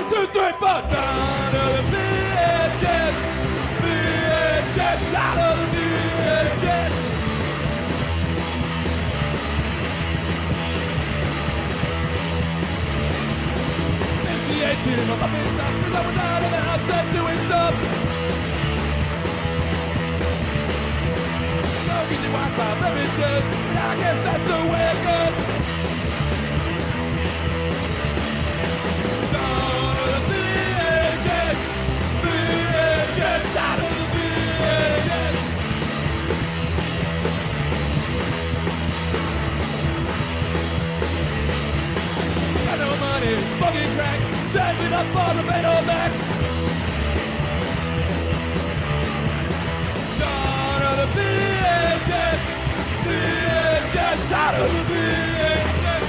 1, 2, 3, 4. Down to the VHS. VHS. Out of the VHS. It's the 18 of my business. Cause I was out of the outside doing stuff. No easy Wi-Fi blemishes. But I guess that's the way it goes. Down to the VHS. VHS. Out of the VHS. Got no money, smoking crack, saving up for the Betamax. Down to the VHS. VHS. Out of the VHS.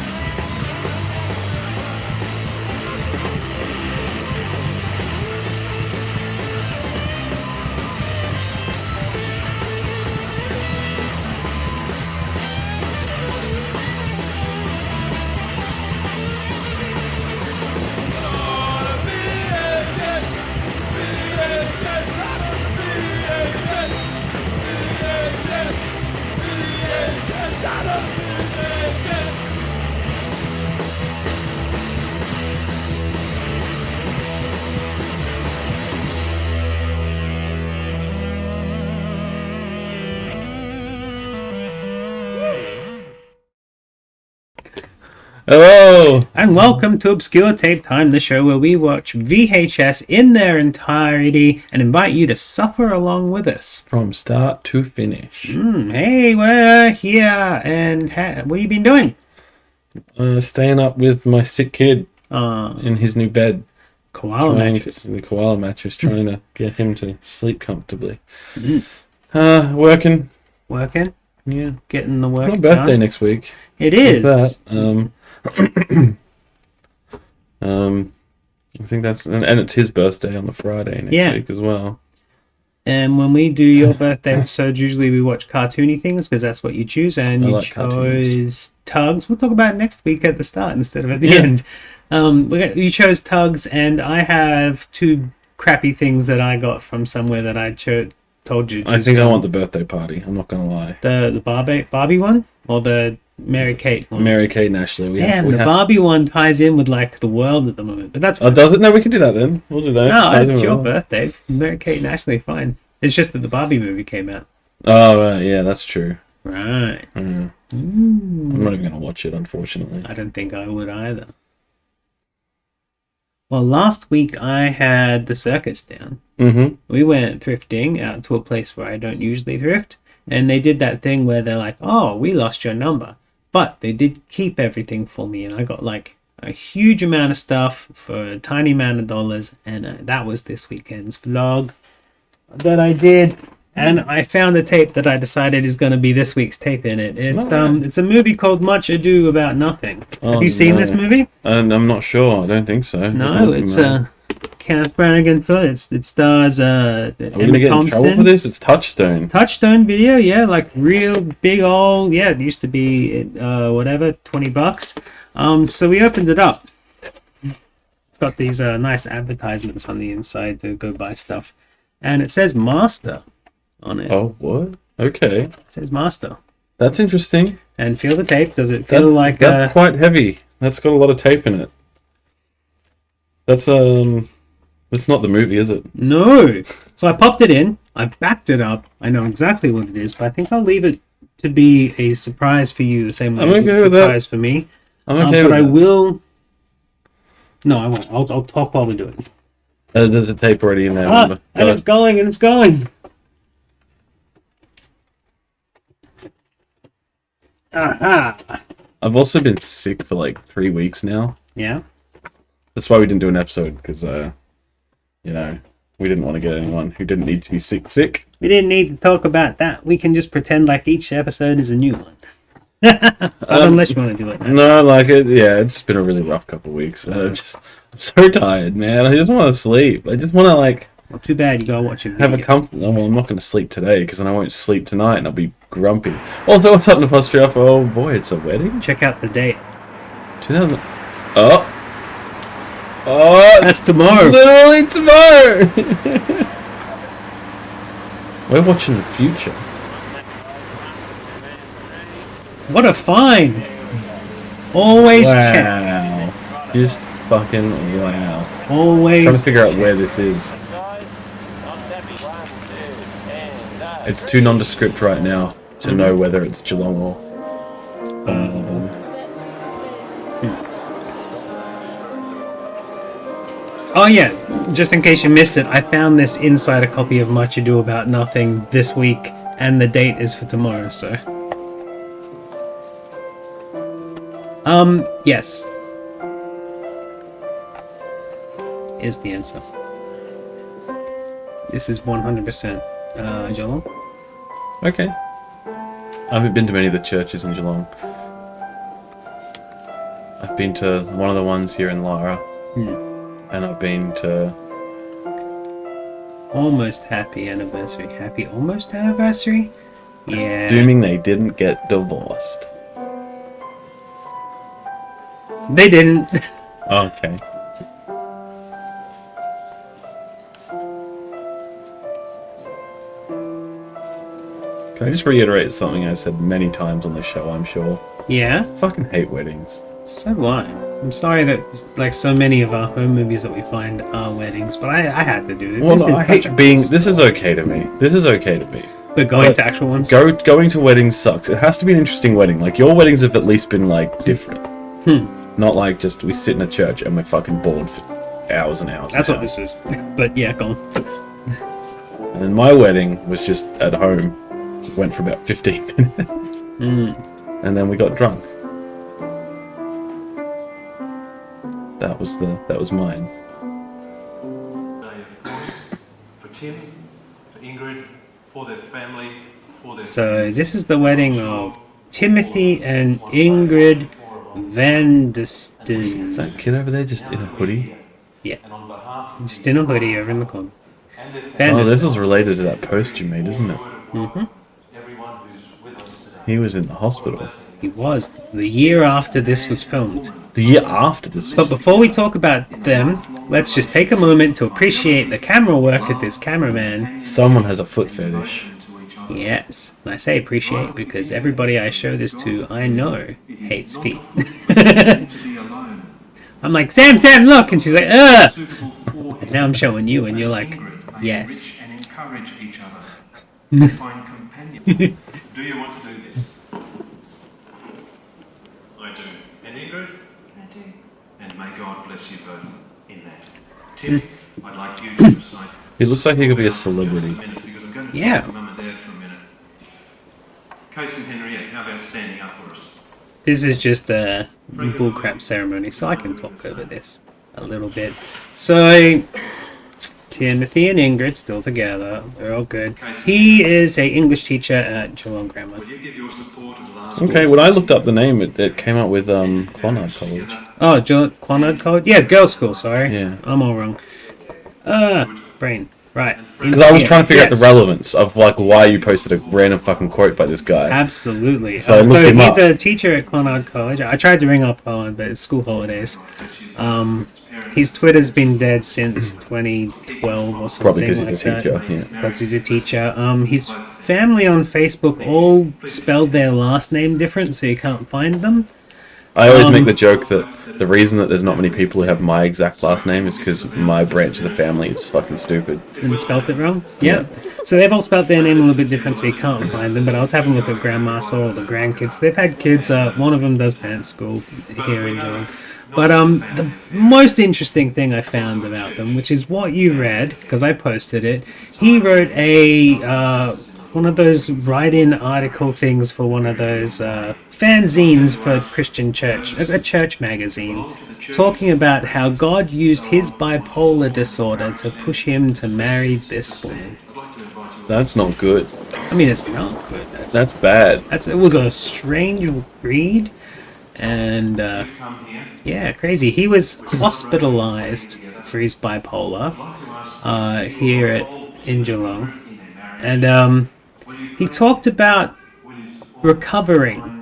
Hello! And welcome to Obscure Tape Time, the show where we watch VHS in their entirety and invite you to suffer along with us. From start to finish. Hey, we're here, and what have you been doing? Staying up with my sick kid Uh, in his new bed. koala mattress. The koala mattress, trying to get him to sleep comfortably. Working. Working? Yeah. Getting the work It's my birthday done? next week. It What's is. that? I think that's... And it's his birthday on the Friday next week as well. And when we do your birthday episodes, usually we watch cartoony things because that's what you choose. And I you like chose cartoons. Tugs. We'll talk about it next week at the start instead of at the end. You chose Tugs, and I have two crappy things that I got from somewhere that I told you. I think I want the birthday party. I'm not going to lie. The Barbie one or the Mary Kate one. Mary Kate and Ashley. The Barbie one ties in with like the world at the moment, but that's Oh, does it? No, we can do that then. We'll do that. no, Ties in it's with your all. birthday. Mary Kate and Ashley, fine. It's just that the Barbie movie came out. Oh, right. Yeah, that's true. Right. I'm not even going to watch it, unfortunately. I don't think I would either. Well, last week I had the circus down. Mm-hmm. We went thrifting out to a place where I don't usually thrift, and they did that thing where they're like, "Oh, we lost your number," but they did keep everything for me, and I got like a huge amount of stuff for a tiny amount of dollars, and that was this weekend's vlog that I did. And I found a tape that I decided is going to be this week's tape in it. It's a movie called Much Ado About Nothing. Have you seen this movie? And I'm not sure. I don't think so. No, it's Kenneth Branagh film. It stars Are we Emma gonna get in trouble Thompson. for this? It's Touchstone. Touchstone Video, yeah, like real big old, yeah. It used to be whatever, $20. So we opened it up. It's got these nice advertisements on the inside to go buy stuff, and it says Master on it. Oh, what? Okay, It says Master. that's interesting. And feel the tape. Does it feel like that's quite heavy? That's got a lot of tape in it. That's it's not the movie, is it? No. So I popped it in. I backed it up. I know exactly what it is, but I think I'll leave it to be a surprise for you, the same way I'm it was okay a with that. surprise for me. I'm okay But with I that. will. No, I won't. I'll talk while we do it. There's a tape already in there. Remember? And it's going, and it's going. Aha. I've also been sick for like 3 weeks now. Yeah. That's why we didn't do an episode because we didn't want to get anyone who didn't need to be sick. We didn't need to talk about that. We can just pretend like each episode is a new one. Unless you want to do it now. No, like it. Yeah, it's been a really rough couple of weeks. I'm so tired, man. I just want to sleep. I just want to Well, too bad you gotta watch it. have a comfort. Well, I'm not going to sleep today because then I won't sleep tonight and I'll be grumpy. Also, what's up, Nepostria? Oh boy, it's a wedding. Check out the date. 2000. Oh, That's tomorrow. literally tomorrow. We're watching the future. What a find! Always check. Wow. Just fucking wow. Always. Trying to figure out where this is. It's too nondescript right now to know whether it's Geelong or. Oh yeah, just in case you missed it, I found this insider copy of Much Ado About Nothing this week, and the date is for tomorrow, so... yes. Is the answer. This is 100% Geelong. Okay. I haven't been to many of the churches in Geelong. I've been to one of the ones here in Lara. And I've been to... Almost happy anniversary. Happy almost anniversary? Yeah. Assuming they didn't get divorced. They didn't. Okay. Can I just reiterate something I've said many times on the show, I'm sure? Yeah. I fucking hate weddings. So do I. I'm sorry that like so many of our home movies that we find are weddings, but I had to do it. Well, no, I hate being... This is okay to me. This is okay to me. But going but to actual ones? Going to weddings sucks. It has to be an interesting wedding. Like, your weddings have at least been, like, different. Not like just we sit in a church and we're fucking bored for hours and hours. That's and what hours. this is. But yeah, go on. And my wedding was just at home. Went for about 15 minutes. And then we got drunk. That was mine. For Tim, for Ingrid, for their family, for their So this is the wedding of Timothy and Ingrid Van der Is Steen. that kid over there just in a hoodie? Yeah, and on behalf of just in a hoodie over in the corner. and their Van Oh, der this Steen. was related to that post you made, isn't it? everyone who's with us today. He was in the hospital. He was the year after this was filmed. The year after this. But before we talk about them, let's just take a moment to appreciate the camera work of this cameraman. Someone has a foot fetish. Yes, and I say appreciate because everybody I show this to, I know, hates feet. I'm like, Sam, look! And she's like, ugh! And now I'm showing you, and you're like, yes. And encourage each other to find companion. Do you want to do this? I do. And Ingrid? I do. And may God bless you both in that. Tim, I'd like you to recite. He looks like he could be a celebrity. Just a minute, because I'm going to Yeah. talk to Mum and Dad for a minute. Casey and Henriette, how about standing up for us? This is just a bullcrap ceremony, so I can talk over this a little bit. So, Timothy and Ingrid still together. They're all good. He is a English teacher at Geelong Grammar. Will you give your support to the last Okay, when I looked up the name, it came up with Clonard College. Oh, Clonard College? Yeah, girls' school, sorry. Yeah. I'm all wrong. Brain. Right. Because I was trying to figure out Yes. the relevance of like why you posted a random fucking quote by this guy. Absolutely. So I looked him he's up. a teacher at Clonard College. I tried to ring up Owen, but it's school holidays. His Twitter's been dead since 2012 or something. Probably because he's like a teacher. that. Yeah. Because he's a teacher. His family on Facebook all spelled their last name different, so you can't find them. I always make the joke that the reason that there's not many people who have my exact last name is because my branch of the family is fucking stupid. And spelt it wrong? Yeah. So they've all spelt their name a little bit different, so you can't find them. But I was having a look at Grandma, saw all the grandkids. They've had kids. One of them does dance school here in Geelong. But the most interesting thing I found about them, which is what you read, because I posted it, he wrote a one of those write-in article things for one of those fanzines for Christian church, a church magazine, talking about how God used his bipolar disorder to push him to marry this woman. That's not good. I mean, it's not good. That's bad. It was a strange read, and yeah, crazy. He was hospitalized for his bipolar here in Geelong, and he talked about recovering.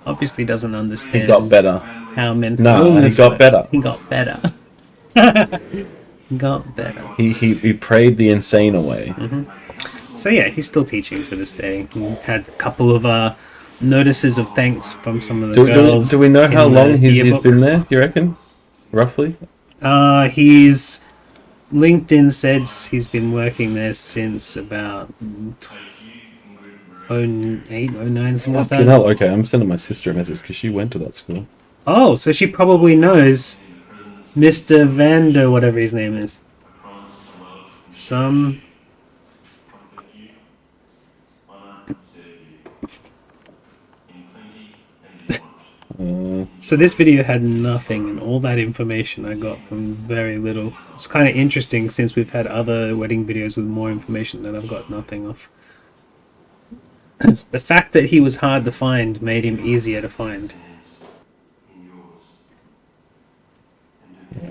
Obviously, doesn't understand. He got better. how mental No, he illness got works. better. He got better. He got better. He prayed the insane away. So yeah, he's still teaching to this day. He had a couple of notices of thanks from some of the girls. Do we know how in the long he's yearbook. been there? You reckon, roughly? He's LinkedIn said he's been working there since about 08, 09, something like You that. know, okay, I'm sending my sister a message because she went to that school. Oh, so she probably knows Mr. Vander, whatever his name is. Some. So this video had nothing, and all that information I got from very little. It's kind of interesting since we've had other wedding videos with more information that I've got nothing of. The fact that he was hard to find made him easier to find.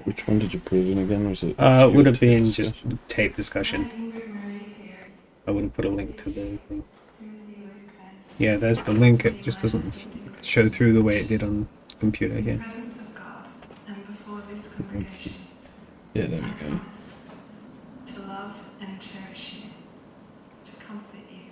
Which one did you put it in again? Was it? It would have been just tape discussion. I would have put a link to the thing. Yeah, there's the link. It just doesn't show through the way it did on the computer here. Presence of God, and before this congregation, Yeah, there we go. to love and cherish you, to comfort you,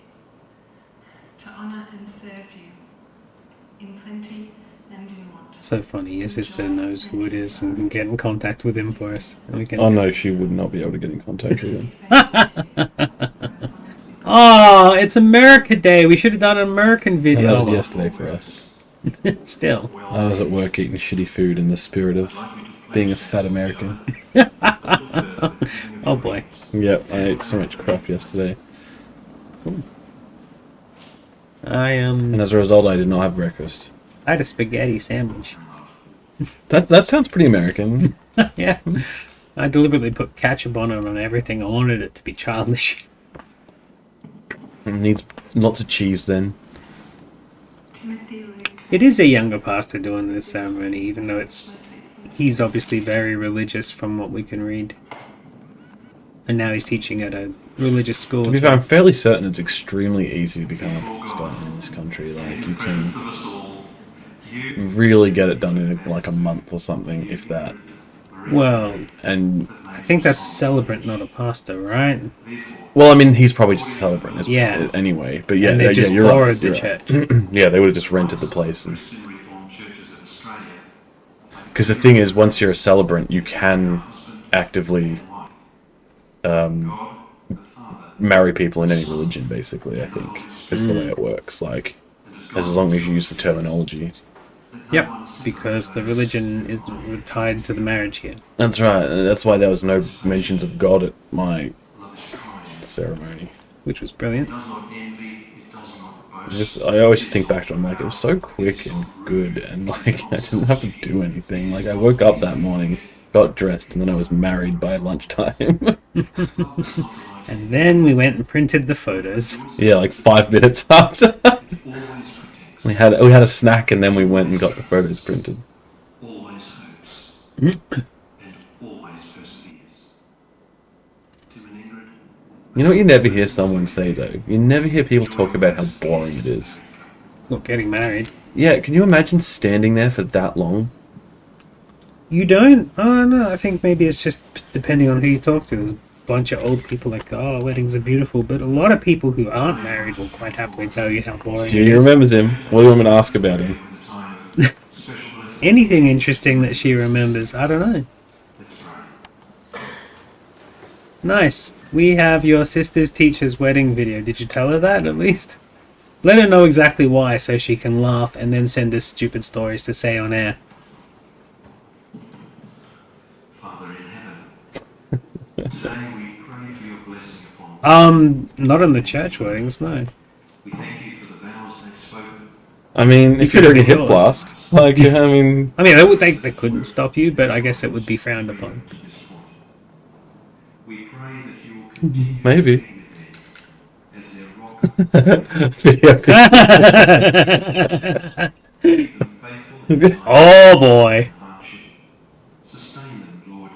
to honour and serve you, in plenty and in want. So funny. Your sister knows who it is and can get in contact with him for us. And we can. Oh no, she would not be able to get in contact with him. Oh, it's America Day. We should have done an American And video. that was Oh, well. yesterday for us. Still. I was at work eating shitty food in the spirit of being a fat American. Oh boy. Yep, I ate so much crap yesterday. I And as a result, I did not have breakfast. I had a spaghetti sandwich. That sounds pretty American. Yeah. I deliberately put ketchup on it on everything. I wanted it to be childish. It needs lots of cheese then. Timothy Luke, It is a younger pastor doing this ceremony, even though he's obviously very religious from what we can read. And now he's teaching at a religious school. To be as fair, well. I'm fairly certain it's extremely easy to become a pastor in this country. Like, you can really get it done in like a month or something, if that. Well, And, I think that's a celebrant, not a pastor, right? well, I mean, he's probably just a celebrant Yeah. anyway. But yeah, And they yeah, just you're borrowed right, the you're church. right. Yeah, they would have just rented the place. Christian Reformed churches of Australia. Because the thing is, once you're a celebrant, you can actively marry people in any religion, basically, I think. Is the way it works. Like, as long as you use the terminology. Yep, because the religion is tied to the marriage here. That's right. And that's why there was no mentions of God at my ceremony. Which was brilliant. It does not envy, it does not boast. I always think back to it, I'm like, it was so quick and good, and like, I didn't have to do anything. Like, I woke up that morning, got dressed, and then I was married by lunchtime. And then we went and printed the photos. Yeah, like 5 minutes after. we had a snack, and then we went and got the photos printed. Always hopes and always perseveres. Tim and Ingrid, You know what you never hear someone say, though? You never hear people talk about how boring it is. Not getting married. Yeah, can you imagine standing there for that long? You don't? Oh, no, I think maybe it's just depending on who you talk to. There's a bunch of old people like, oh, weddings are beautiful, but a lot of people who aren't married will quite happily tell you how boring Yeah, it he is. remembers him. What do you want me to ask about him? with the time of special blessing, Anything interesting that she remembers? I don't know. let's pray. Nice. We have your sister's teacher's wedding video. Did you tell her that at least? Let her know exactly why so she can laugh and then send us stupid stories to say on air. Father in heaven, today we pray for your blessing upon Not in the church weddings, no. We thank you for the vows they've spoken. I mean, if could you're a bring hip yours. flask, like, I mean, I mean, they couldn't stop you, but I guess it would be frowned upon. We pray that you will continue Maybe. to be with them as their rock, video. keep them faithful in Oh boy. hardship. Sustain them, Lord,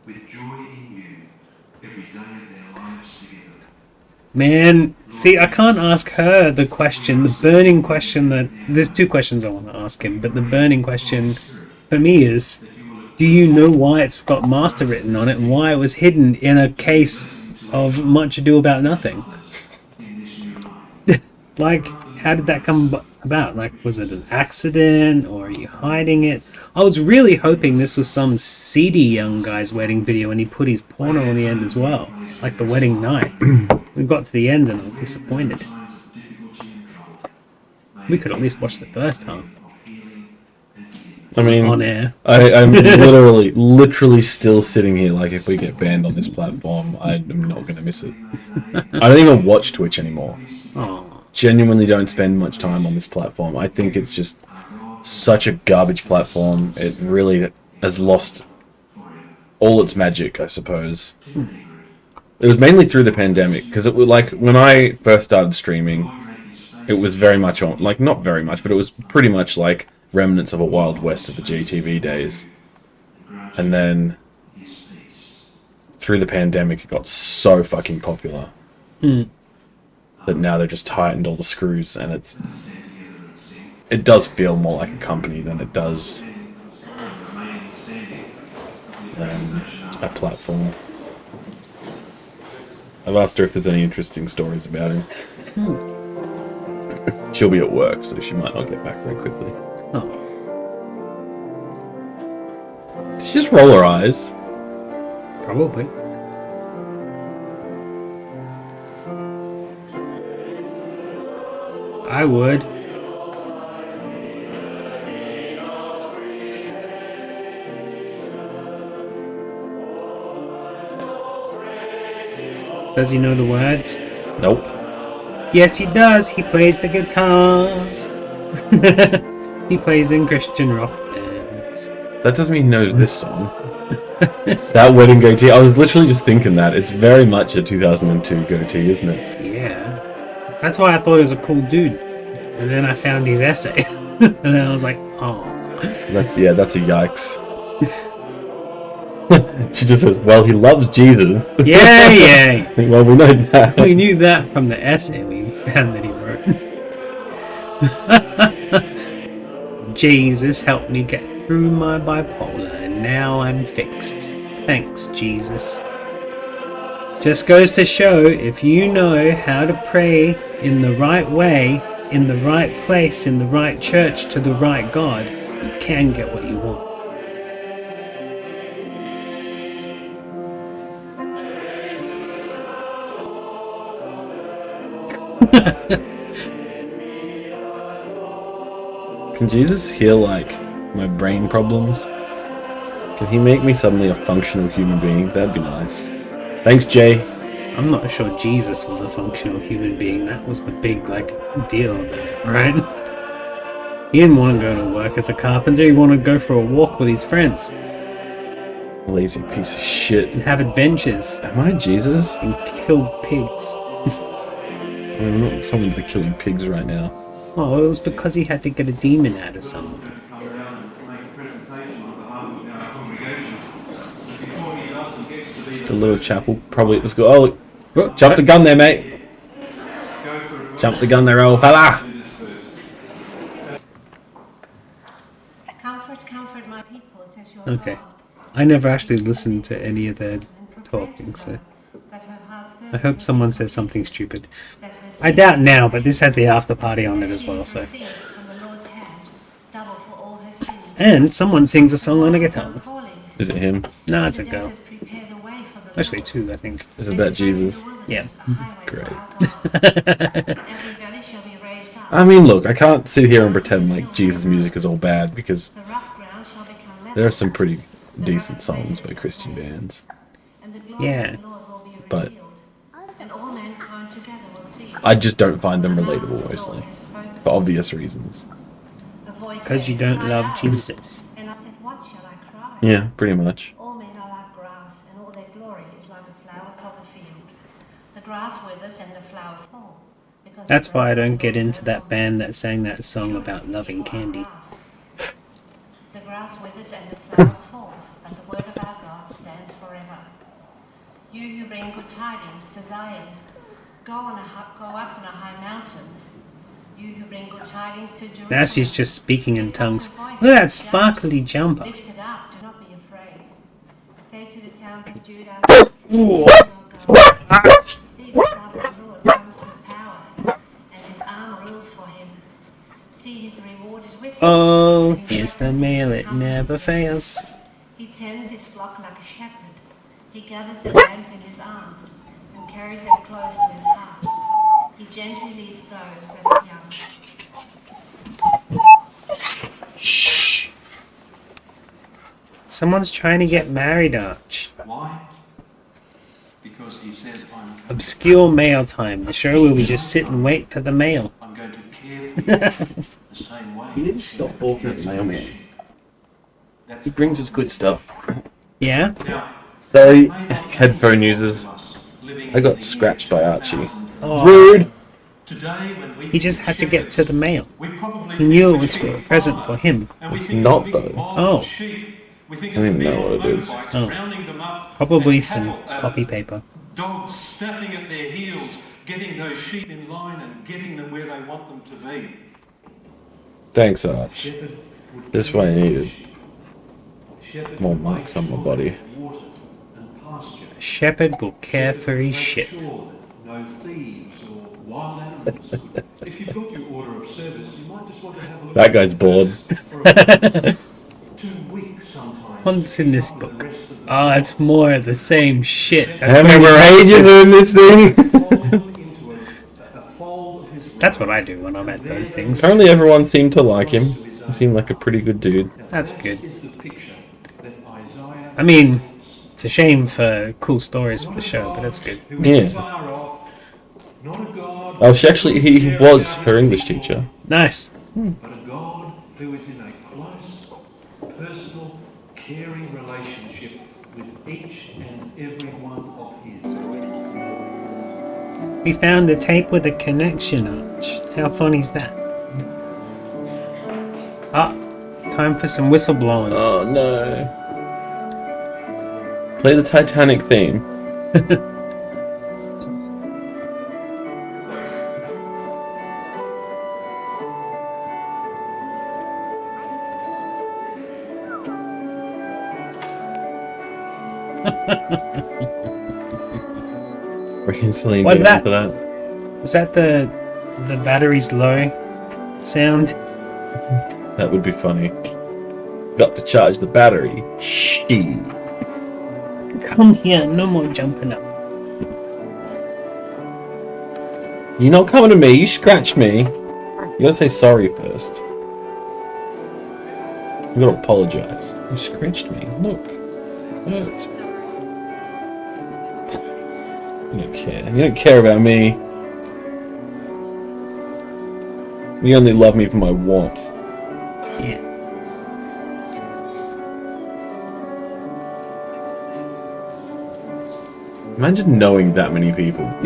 with joy in you every day of their lives together. Man, see, I can't ask her the question, the burning question that... There's two questions I want to ask him, but the burning question for me is, do you know why it's got master written on it and why it was hidden in a case of Much Ado About Nothing? Like, how did that come about? Like, was it an accident or are you hiding it? I was really hoping this was some seedy young guy's wedding video and he put his porno on the end as well, like the wedding night. We got to the end and I was disappointed. We could at least watch the first half I mean, on air. I'm literally still sitting here like if we get banned on this platform, I'm not going to miss it. I don't even watch Twitch anymore. Oh, Genuinely don't spend much time on this platform. I think it's just such a garbage platform. It really has lost all its magic, I suppose. It was mainly through the pandemic, because it was like when I first started streaming, it was very much on, like not very much, but it was pretty much like remnants of a Wild West of the GTV days. And then through the pandemic, it got so fucking popular that now they've just tightened all the screws, and it does feel more like a company than it does a platform. I've asked her if there's any interesting stories about him. She'll be at work, so she might not get back very quickly. oh. Did she just roll her eyes? Probably. I would. Does he know the words? Nope. Yes, he does. He plays the guitar. He plays in Christian rock bands. That doesn't mean he knows this song. That wedding goatee, I was literally just thinking that. It's very much a 2002 goatee, isn't it? Yeah. That's why I thought he was a cool dude. And then I found his essay. And I was like, oh. That's a yikes. She just says, well, he loves Jesus. Yeah, yeah. Well, we know that. We knew that from the essay we found that he wrote. Jesus helped me get through my bipolar, and now I'm fixed. Thanks, Jesus. Just goes to show, if you know how to pray in the right way, in the right place, in the right church, to the right God, you can get what you want. Can Jesus heal, like, my brain problems? Can he make me suddenly a functional human being? That'd be nice. Thanks, Jay. I'm not sure Jesus was a functional human being. That was the big, like, deal about it, right? He didn't want to go to work as a carpenter. He wanted to go for a walk with his friends Lazy piece of shit. and have adventures Am I Jesus? and kill pigs. I'm not someone to killing pigs right now. Oh, it was because he had to get a demon out of someone. come down and make a presentation on behalf of our congregation. And before he does, he gets to be The little chapel, probably at the school. Oh, look, jump the gun there, mate. go for it. Jump the gun there, old fella. Do this first. Comfort, comfort my people, says your Okay. God. I never actually listened to any of their talking, so That her heart serves I hope you, someone says something stupid. that her I seed doubt now, but this has the after party on it that as she well, has so. received from the Lord's hand, double for all her sins. And someone sings a song on a guitar. Calling. Is it him? No, it's a The girl. desert prepare the way for the Actually, Lord. two, I think. Is it about Jesus? Yeah. Great. Every valley shall be raised up. I mean, look, I can't sit here and pretend like Jesus' music is all bad, because The rough ground shall become level. there are some pretty decent songs by Christian bands. And the glory Yeah. of the Lord will be But- revealed. And all mankind together will see. I just don't find them relatable, mostly. For obvious reasons. Because you don't love Jesus. And I said, what shall I cry? Yeah, pretty much. All men are like grass, and all their glory is like the flowers of the field. The grass withers and the flowers fall. because That's the why I breath of don't the get Lord into that blows. band that sang that song about loving candy. The grass withers and the flowers fall, but the word of our God stands forever. You who bring good tidings to Zion, go up on a high mountain. You who bring good tidings to Jerusalem. Now she's just speaking in Lift up your tongues. voice Look at that and shout. sparkly jumper. Lift it up, do not be afraid. Say to the towns of Judah, see the Son of the Lord comes with power, and his arm rules for him. See his reward is with him. Oh, and his here's the recompense mail, is it coming never to him. fails. He tends his flock like a shepherd. He gathers the lambs in his arms and carries them close to his heart. He gently leads those that are young. Shh. Someone's trying to get married, Arch. Why? Because he says, I'm coming. Obscure mail time, the show where we just sit and wait for the mail. I'm going to care for you the same way. You need to stop balking at the mailman. That's He brings us good stuff. Yeah? Now, So, may not headphone be users. all of us living I in got the scratched year by Archie. 2000. Oh, Rude! Today, when we he just think had to get to the mail. we probably He knew it think was of for a big present fire, for him. and we It's think of not, big though. mob Oh. of sheep. We think I don't of even men know on what it is. motorbikes Oh. rounding them up, Probably and some cattle, copy paper. dogs snapping at their heels, getting those sheep in line and getting them where they want them to be. Thanks, Arch. Shepherd would This care one I for needed. sheep. Shepherd More would marks make on my sure body. they had water and pasture. A shepherd will care for his Make ship. sure that no thieves or wild animals would. If you've got your order of service, you might just want to have a look. That guy's bored. For about 2 weeks sometimes. What's in this Cover the book? rest of the Oh, it's more of the same shit. How many more ages are in this thing? into a fold of his That's what I do when I'm at those things. Apparently everyone seemed to like him. He seemed like a pretty good dude. That's good. Is the picture that Isaiah I mean, it's a shame for cool stories for the show, but that's good. who is Yeah. far off, not a God, Oh, he was her English teacher. Nice. but a God who is in a close, personal, caring relationship with each and every one of his. We found a tape with a connection, Arch. How funny is that? Ah, time for some whistleblowing. Oh no. Play the Titanic theme. We're instantly What's down that? for that. Was that the battery's low sound? That would be funny. Got to charge the battery. She. Come here, no more jumping up. You're not coming to me. You scratched me. You gotta say sorry first. You gotta apologize. You scratched me. Look. Hurts. You don't care. You don't care about me. You only love me for my warmth. Yeah. Imagine knowing that many people. I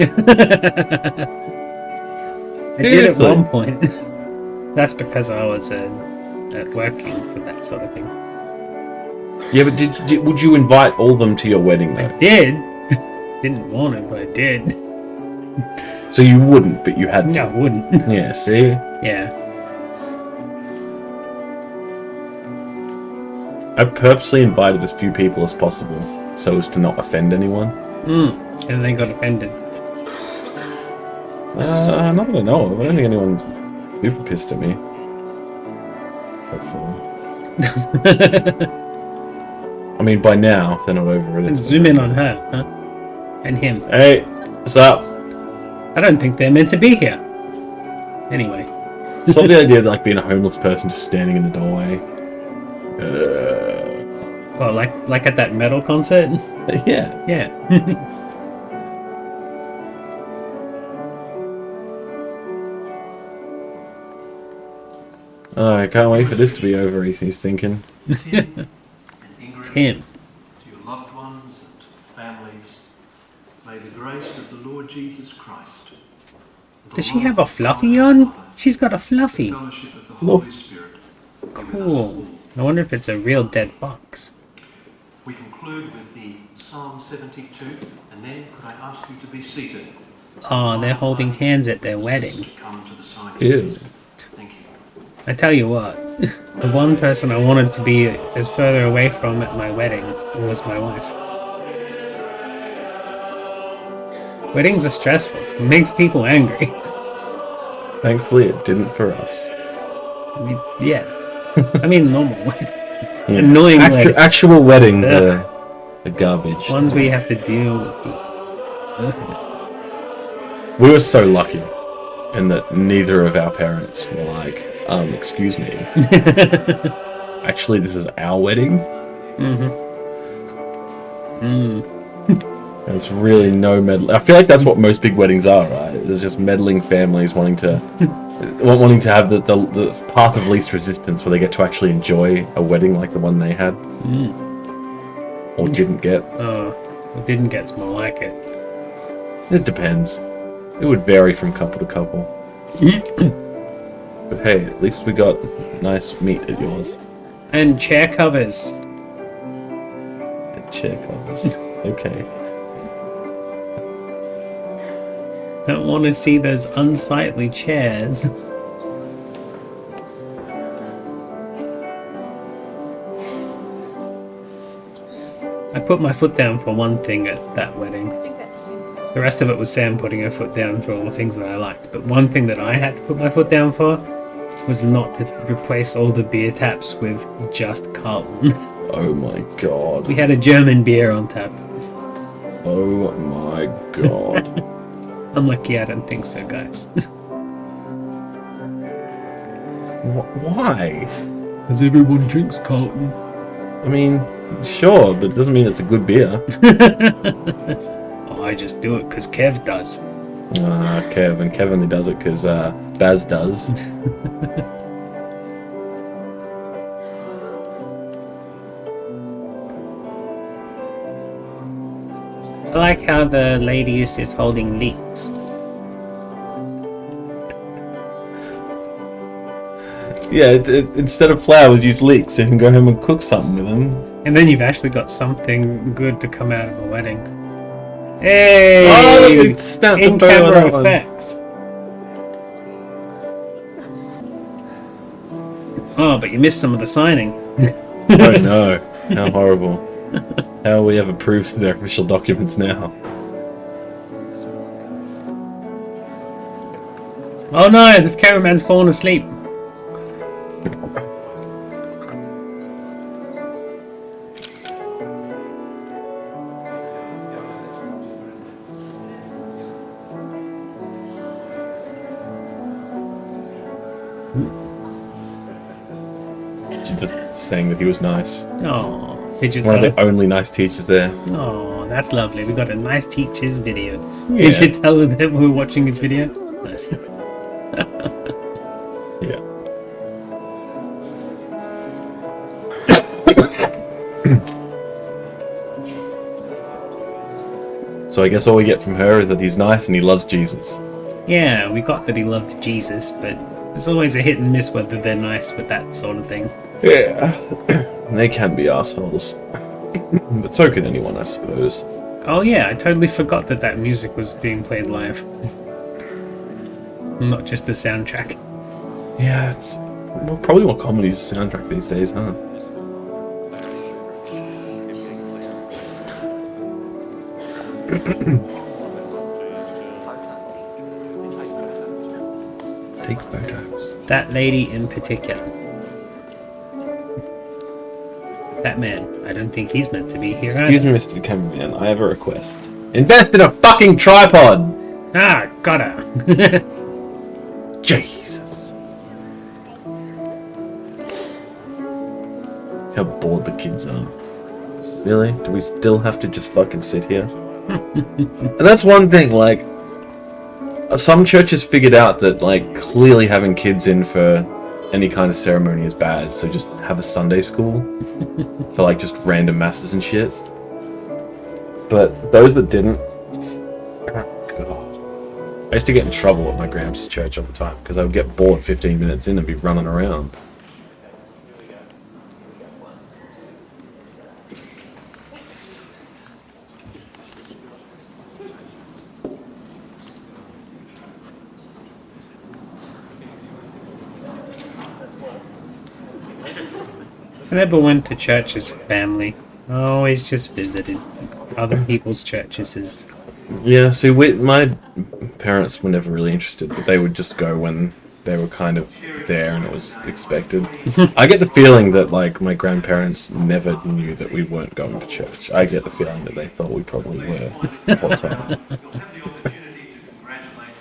did at Seriously? one point. That's because I was working for that sort of thing. Yeah, but would you invite all of them to your wedding I though? did. Didn't want it, but I did. So you wouldn't, but you had to. No, I wouldn't. Yeah, see? Yeah. I purposely invited as few people as possible so as to not offend anyone. And they got offended. Not that I know of. I don't think anyone super pissed at me. Hopefully. I mean, by now, if they're not over it. And it's- zoom in on her, huh? And him. Hey, what's up? I don't think they're meant to be here. Anyway. Just love the idea of like being a homeless person just standing in the doorway. Well, like at that metal concert? Yeah. Yeah. Oh, I can't wait for this to be over, he's thinking. Tim and Ingrid, Him. to your loved ones and families, may the grace of the Lord Jesus Christ. and the Does she love have a of fluffy God on? our Father, She's got a and fluffy. the fellowship of the Look. Holy Spirit. be with us Cool. all. I wonder if it's a real dead box. We conclude with the Psalm 72, and then could I ask you to be seated Oh, they're holding hands at their wedding. Come to the side. Ew. Thank you. I tell you what, the one person I wanted to be as further away from at my wedding was my wife. Weddings are stressful. It makes people angry. Thankfully, it didn't for us. Yeah. I mean, normal wedding. Yeah. Annoying weddings. Actual weddings are garbage. Ones where you have to deal with We were so lucky in that neither of our parents were like, excuse me. Actually, this is our wedding. There's really no meddling. I feel like that's what most big weddings are, right? There's just meddling families wanting to have the path of least resistance, where they get to actually enjoy a wedding like the one they had, or didn't get. It didn't get more like it. It depends. It would vary from couple to couple. But hey, at least we got nice meat at yours. And chair covers. And chair covers. Okay. Don't want to see those unsightly chairs. I put my foot down for one thing at that wedding. The rest of it was Sam putting her foot down for all the things that I liked. But one thing that I had to put my foot down for was not to replace all the beer taps with just Carlton. Oh my god. We had a German beer on tap. Oh my god. I'm lucky I don't think so, guys. Why? Because everyone drinks Carlton. I mean, sure, but it doesn't mean it's a good beer. Oh, I just do it because Kev does. Kev only does it because Baz does. I like how the lady is just holding leeks. Yeah, instead of flowers, use leeks so you can go home and cook something with them. And then you've actually got something good to come out of a wedding. Hey! Oh, look, it snapped a photo of in-camera that one. effects. Oh, but you missed some of the signing. Oh no, how horrible. How will we ever prove to their official documents now? Oh no, the cameraman's fallen asleep. She just saying that he was nice. Oh, did you One of tell the only nice teachers there. Oh, that's lovely. We got a nice teacher's video. Yeah. Did you tell them we were watching his video? Nice. Yeah. So I guess all we get from her is that he's nice and he loves Jesus. Yeah, we got that he loved Jesus, but there's always a hit and miss whether they're nice with that sort of thing. Yeah. They can be assholes. But so can anyone, I suppose. Oh yeah, I totally forgot that that music was being played live. Not just the soundtrack. Yeah, it's probably more common to use a soundtrack these days, huh? Take photos. That lady in particular. That man, I don't think he's meant to be here Excuse either. me, Mr. Cameraman, I have a request. Invest in a fucking tripod! Ah, got her. Jesus. How bored the kids are. Really? Do we still have to just fucking sit here? And that's one thing, like, some churches figured out that, like, clearly having kids in for any kind of ceremony is bad, so just have a Sunday school for, like, just random masses and shit. But those that didn't, oh God. I used to get in trouble at my gramps' church all the time, because I would get bored 15 minutes in and be running around. I never went to church as family. I always just visited other people's churches. Yeah, see, my parents were never really interested, but they would just go when they were kind of there and it was expected. I get the feeling that, like, my grandparents never knew that we weren't going to church. I get the feeling that they thought we probably were the whole time.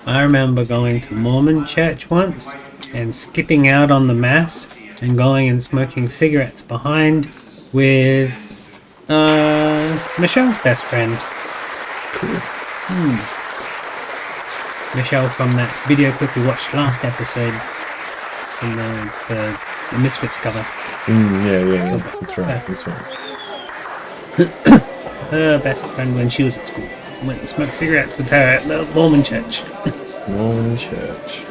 I remember going to Mormon church once and skipping out on the mass and going and smoking cigarettes behind with Michelle's best friend. Cool. Michelle from that video clip we watched last episode in the Misfits cover. Yeah. That's right. Her best friend when she was at school. Went and smoked cigarettes with her at the Mormon church. Mormon church.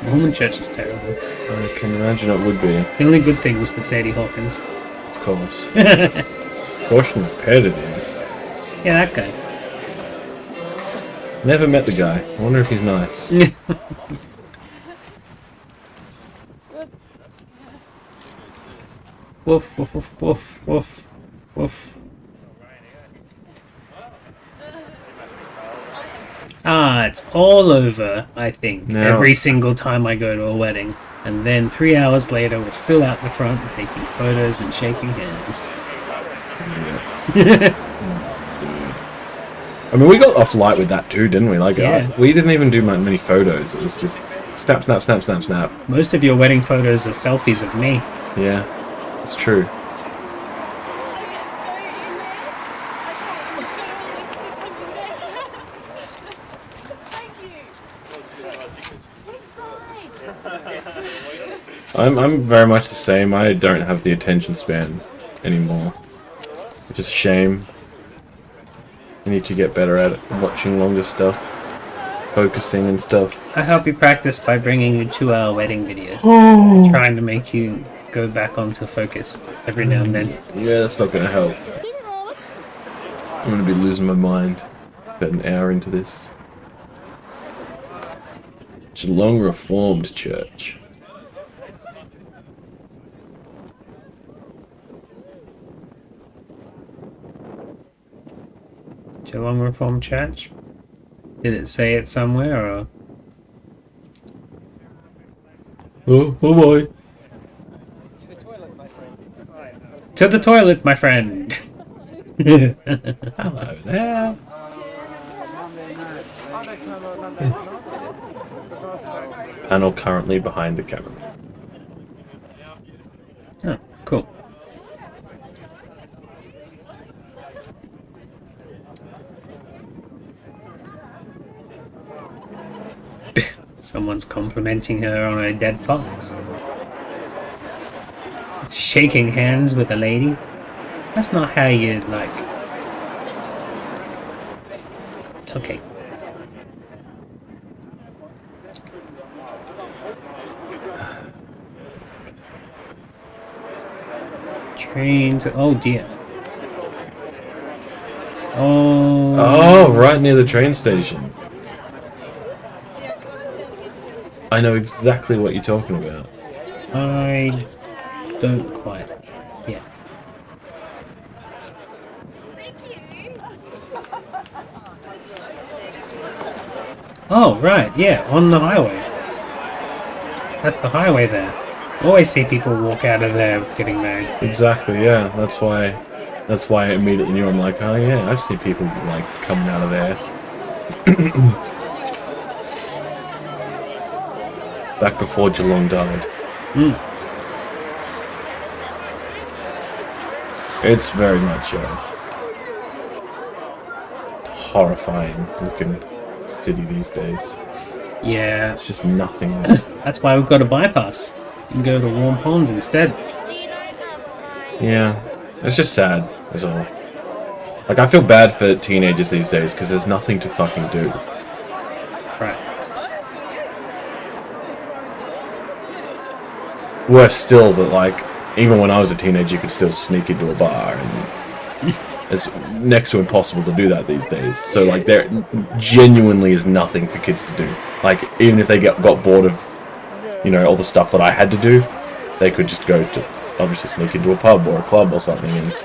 Mormon church is terrible. I can imagine it would be, The only good thing was the Sadie Hawkins. of course. Caution repetitive. Yeah, that guy. Never met the guy. I wonder if he's nice. Woof, woof, woof, woof, woof, woof. It's all over, I think, No. every single time I go to a wedding. And then 3 hours later, we're still out the front taking photos and shaking hands. I mean, we got off light with that too, didn't we? Like, Yeah. we didn't even do many photos. It was just snap, snap, snap, snap, snap. Most of your wedding photos are selfies of me. Yeah, it's true. I'm very much the same. I don't have the attention span anymore. It's just a shame. I need to get better at it, watching longer stuff, focusing and stuff. I help you practice by bringing you 2-hour wedding videos. Trying to make you go back onto focus every now and then. Yeah, that's not gonna help. I'm gonna be losing my mind about an hour into this. Geelong Reformed Church. Geelong Reformed Church? Did it say it somewhere or? Oh boy. To the toilet, my friend! Hello there. Panel currently behind the camera. Oh, cool. Someone's complimenting her on a dead fox. Shaking hands with a lady? That's not how you, like... Okay. Train to... Oh dear. Oh... Oh, right near the train station. I know exactly what you're talking about. I don't quite. Yeah. Oh, right, yeah, on the highway. That's the highway there. Always see people walk out of there getting married. Exactly, yeah. That's why I immediately knew. I'm like, oh yeah, I've seen people like coming out of there. Back before Geelong died. It's very much a horrifying looking city these days. Yeah, It's just nothing there. that's why we've got a bypass. You can go to Warm Ponds instead. Yeah, it's just sad, is all. Like, I feel bad for teenagers these days because there's nothing to fucking do. Right. Worse still that, like, even when I was a teenager, you could still sneak into a bar, and it's next to impossible to do that these days. So, like, there genuinely is nothing for kids to do. Like, even if they got bored of, you know, all the stuff that I had to do, they could just go to obviously sneak into a pub or a club or something and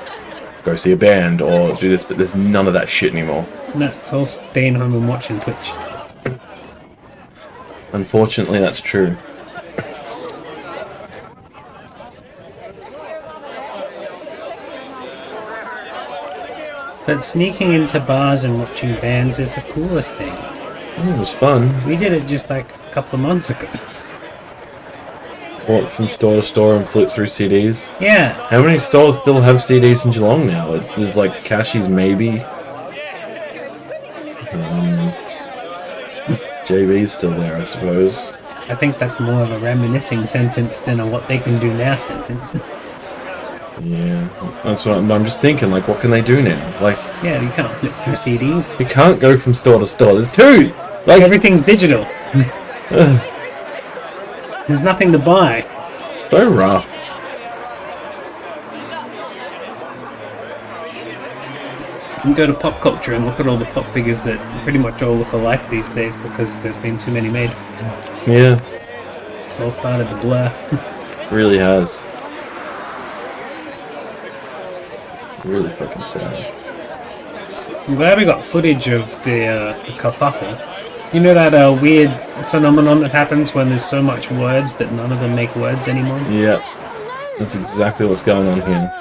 go see a band or do this, but there's none of that shit anymore. No, it's all staying home and watching Twitch. Unfortunately, that's true. But sneaking into bars and watching bands is the coolest thing. It was fun. We did it just like a couple of months ago. Walk from store to store and flip through CDs. Yeah, How many stores still have CDs in Geelong now? There's like Cashies maybe. JB's still there, I suppose. I think that's more of a reminiscing sentence than a what they can do now sentence. Yeah, that's what I'm just thinking. Like, what can they do now? Like, Yeah, you can't flip through CDs. you can't go from store to store. There's two. Like, Everything's digital. There's nothing to buy. so rough. You can go to pop culture and look at all the pop figures that pretty much all look alike these days because there's been too many made. Yeah, It's all started to blur. really has. Really fucking sad. I'm glad we got footage of the kerfuffle. You know that weird phenomenon that happens when there's so much words that none of them make words anymore? Yeah, that's exactly what's going on here.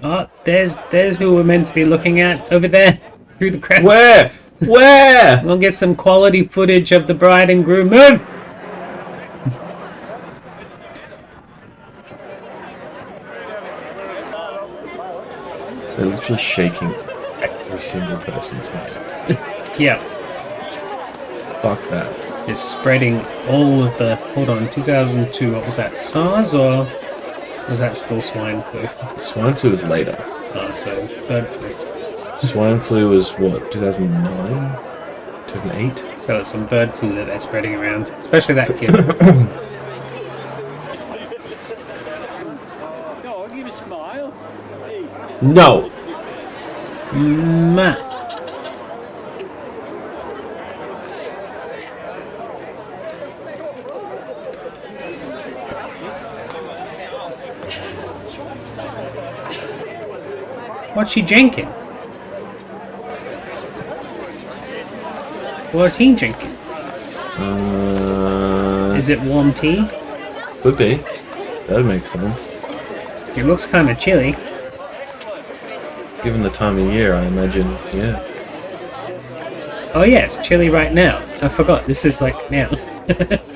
Oh, there's who we're meant to be looking at over there through the crowd. Where? Where? We'll get some quality footage of the bride and groom. Move! They're literally shaking every single person's hand. Yeah, Fuck that. it's spreading all of the. Hold on, 2002. What was that? SARS or was that still swine flu? Swine flu was later. Oh, so bird flu. Swine flu was what, 2009? 2008? So it's some bird flu that they're spreading around, especially that kid. No, give a smile. Hey. No! Matt. What's she drinking? What's he drinking? Is it warm tea? Could be. That makes sense. It looks kind of chilly. Given the time of year, I imagine, yeah. Oh yeah, it's chilly right now. I forgot, this is like now.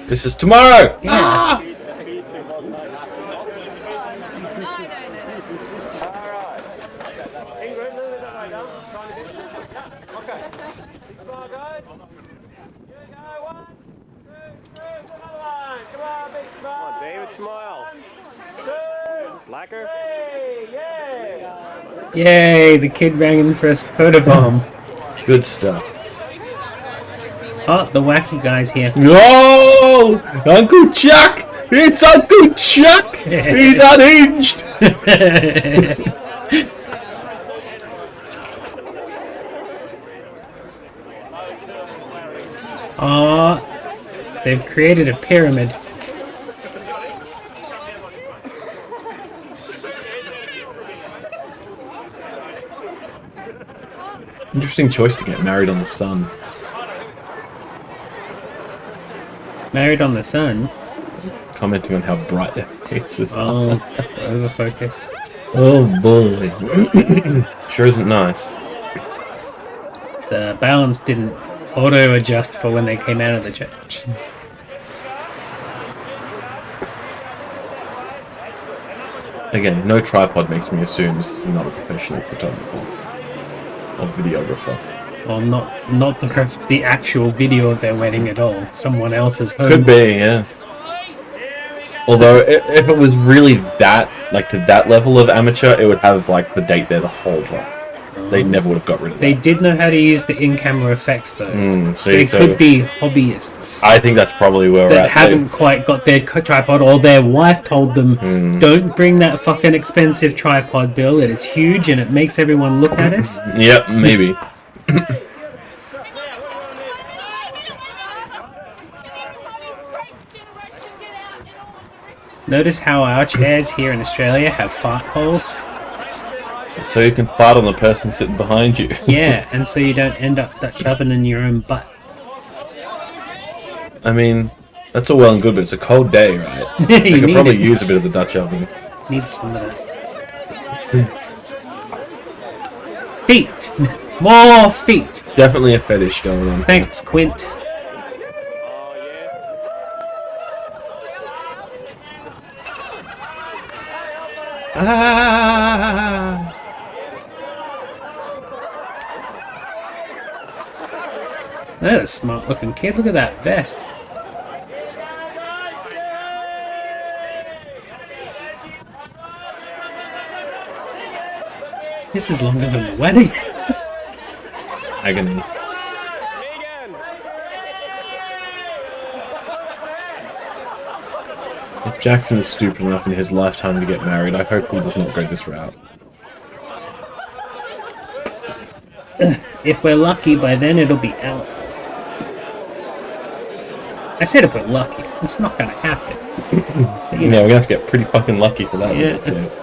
This is tomorrow! Yeah. David, smile. Slacker. Yay, the kid rang in for a photobomb. Good stuff. Oh, the wacky guy's here. No! Uncle Chuck! It's Uncle Chuck! He's unhinged! Oh, they've created a pyramid. Interesting choice to get married on the sun. Married on the sun. Commenting on how bright their faces are. Oh, overfocus. Oh boy. Sure isn't nice. The balance didn't auto adjust for when they came out of the church. Again, no tripod makes me assume this is not a professional photographer or videographer. Well, not the actual video of their wedding at all. Someone else's home. Could be, yeah. Although, if it was really that, like to that level of amateur, it would have like the date there the whole time. they never would have got rid of They that. did know how to use the in-camera effects though. So See, they so could be hobbyists I think that's probably where we're that at. haven't quite got their tripod, or their wife told them, don't bring that fucking expensive tripod, Bill. It is huge and it makes everyone look at us. Yep, maybe. Notice how our chairs here in Australia have fart holes? So you can fart on the person sitting behind you. Yeah, and so you don't end up Dutch oven in your own butt. I mean, that's all well and good, but it's a cold day, right? You I could need probably it. use a bit of the Dutch oven. Need some of that. Feet! More feet! Definitely a fetish going on. Thanks, Quint. Ah! That's a smart looking kid. Look at that vest. This is longer than the wedding. Agony. If Jackson is stupid enough in his lifetime to get married, I hope he does not go this route. If we're lucky, by then it'll be out. I said if we're lucky. It's not gonna happen. But, you Yeah, know. we're gonna have to get pretty fucking lucky for that. Yeah. Yes.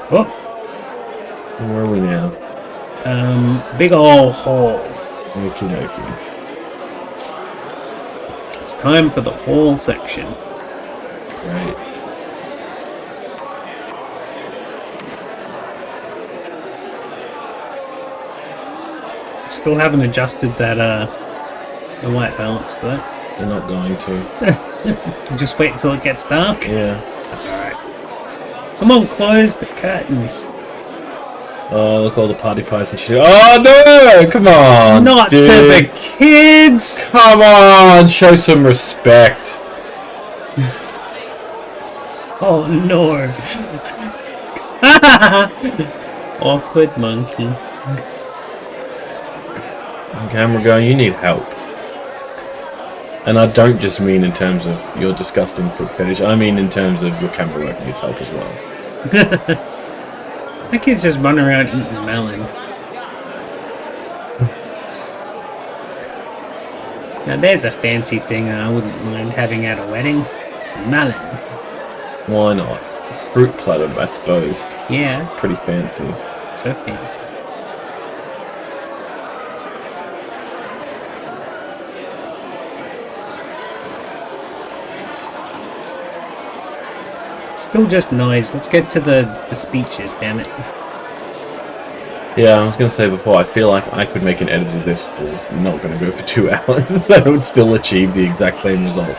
Oh, Where are we now? big ol' hole. Okie dokie. It's time for the hall section. Right. Still haven't adjusted that the white balance though. They're not going to. Just wait until it gets dark. Yeah. That's alright. Someone close the curtains. Oh, look, all the party pies and shit. Oh no! Come on, Not dude. for the kids! Come on, show some respect. Oh no. Awkward monkey. Camera guy, you need help. And I don't just mean in terms of your disgusting foot fetish. I mean in terms of your camera work needs help as well. That kid's just running around eating melon. Now there's a fancy thing I wouldn't mind having at a wedding. It's a melon. Why not? Fruit platter, I suppose. Yeah, Pretty fancy. so fancy. Still just noise. Let's get to the speeches, damn it. Yeah, I was going to say before, I feel like I could make an edit of this that's not going to go for 2 hours, so it would still achieve the exact same result.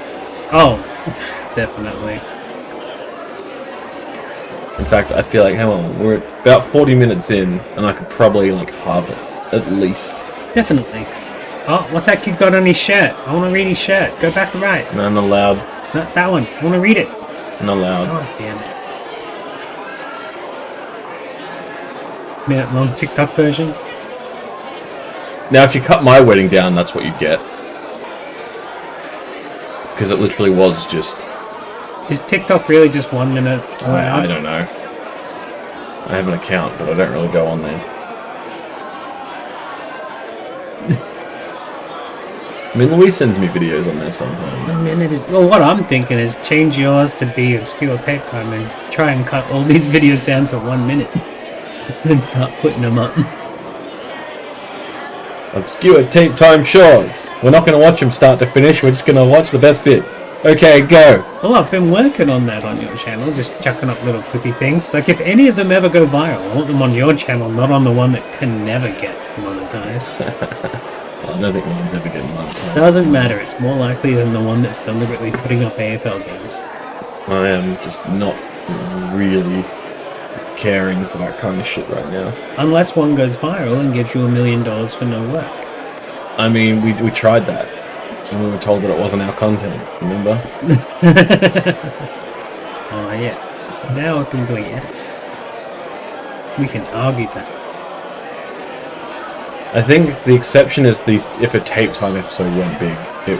Oh, definitely. In fact, I feel like, hang on, we're at about 40 minutes in, and I could probably, like, halve it, at least. Definitely. Oh, what's that kid got on his shirt? I want to read his shirt. Go back and right. No, not allowed. Not that one. I want to read it. Not allowed. Oh, damn it. Minute long TikTok version. Now, if you cut my wedding down, that's what you'd get. Because it literally was just... Is TikTok really just 1 minute? I don't know. I have an account, but I don't really go on there. I mean, Louise sends me videos on there sometimes. 1 minute is. Well, what I'm thinking is change yours to be obscure tape time and try and cut all these videos down to 1 minute. And start putting them up. Obscure tape time shorts. We're not going to watch them start to finish, we're just going to watch the best bits. Okay, go. Well, I've been working on that on your channel, just chucking up little quippy things. Like, if any of them ever go viral, I want them on your channel, not on the one that can never get monetized. I don't think one's ever getting monetized. Doesn't matter, it's more likely than the one that's deliberately putting up AFL games. I am just not really caring for that kind of shit right now. Unless one goes viral and gives you $1 million for no work. I mean, we tried that. And we were told that it wasn't our content, remember? Oh yeah. Now I've been doing edits. We can argue that. I think the exception is these. If a tape time episode went big, it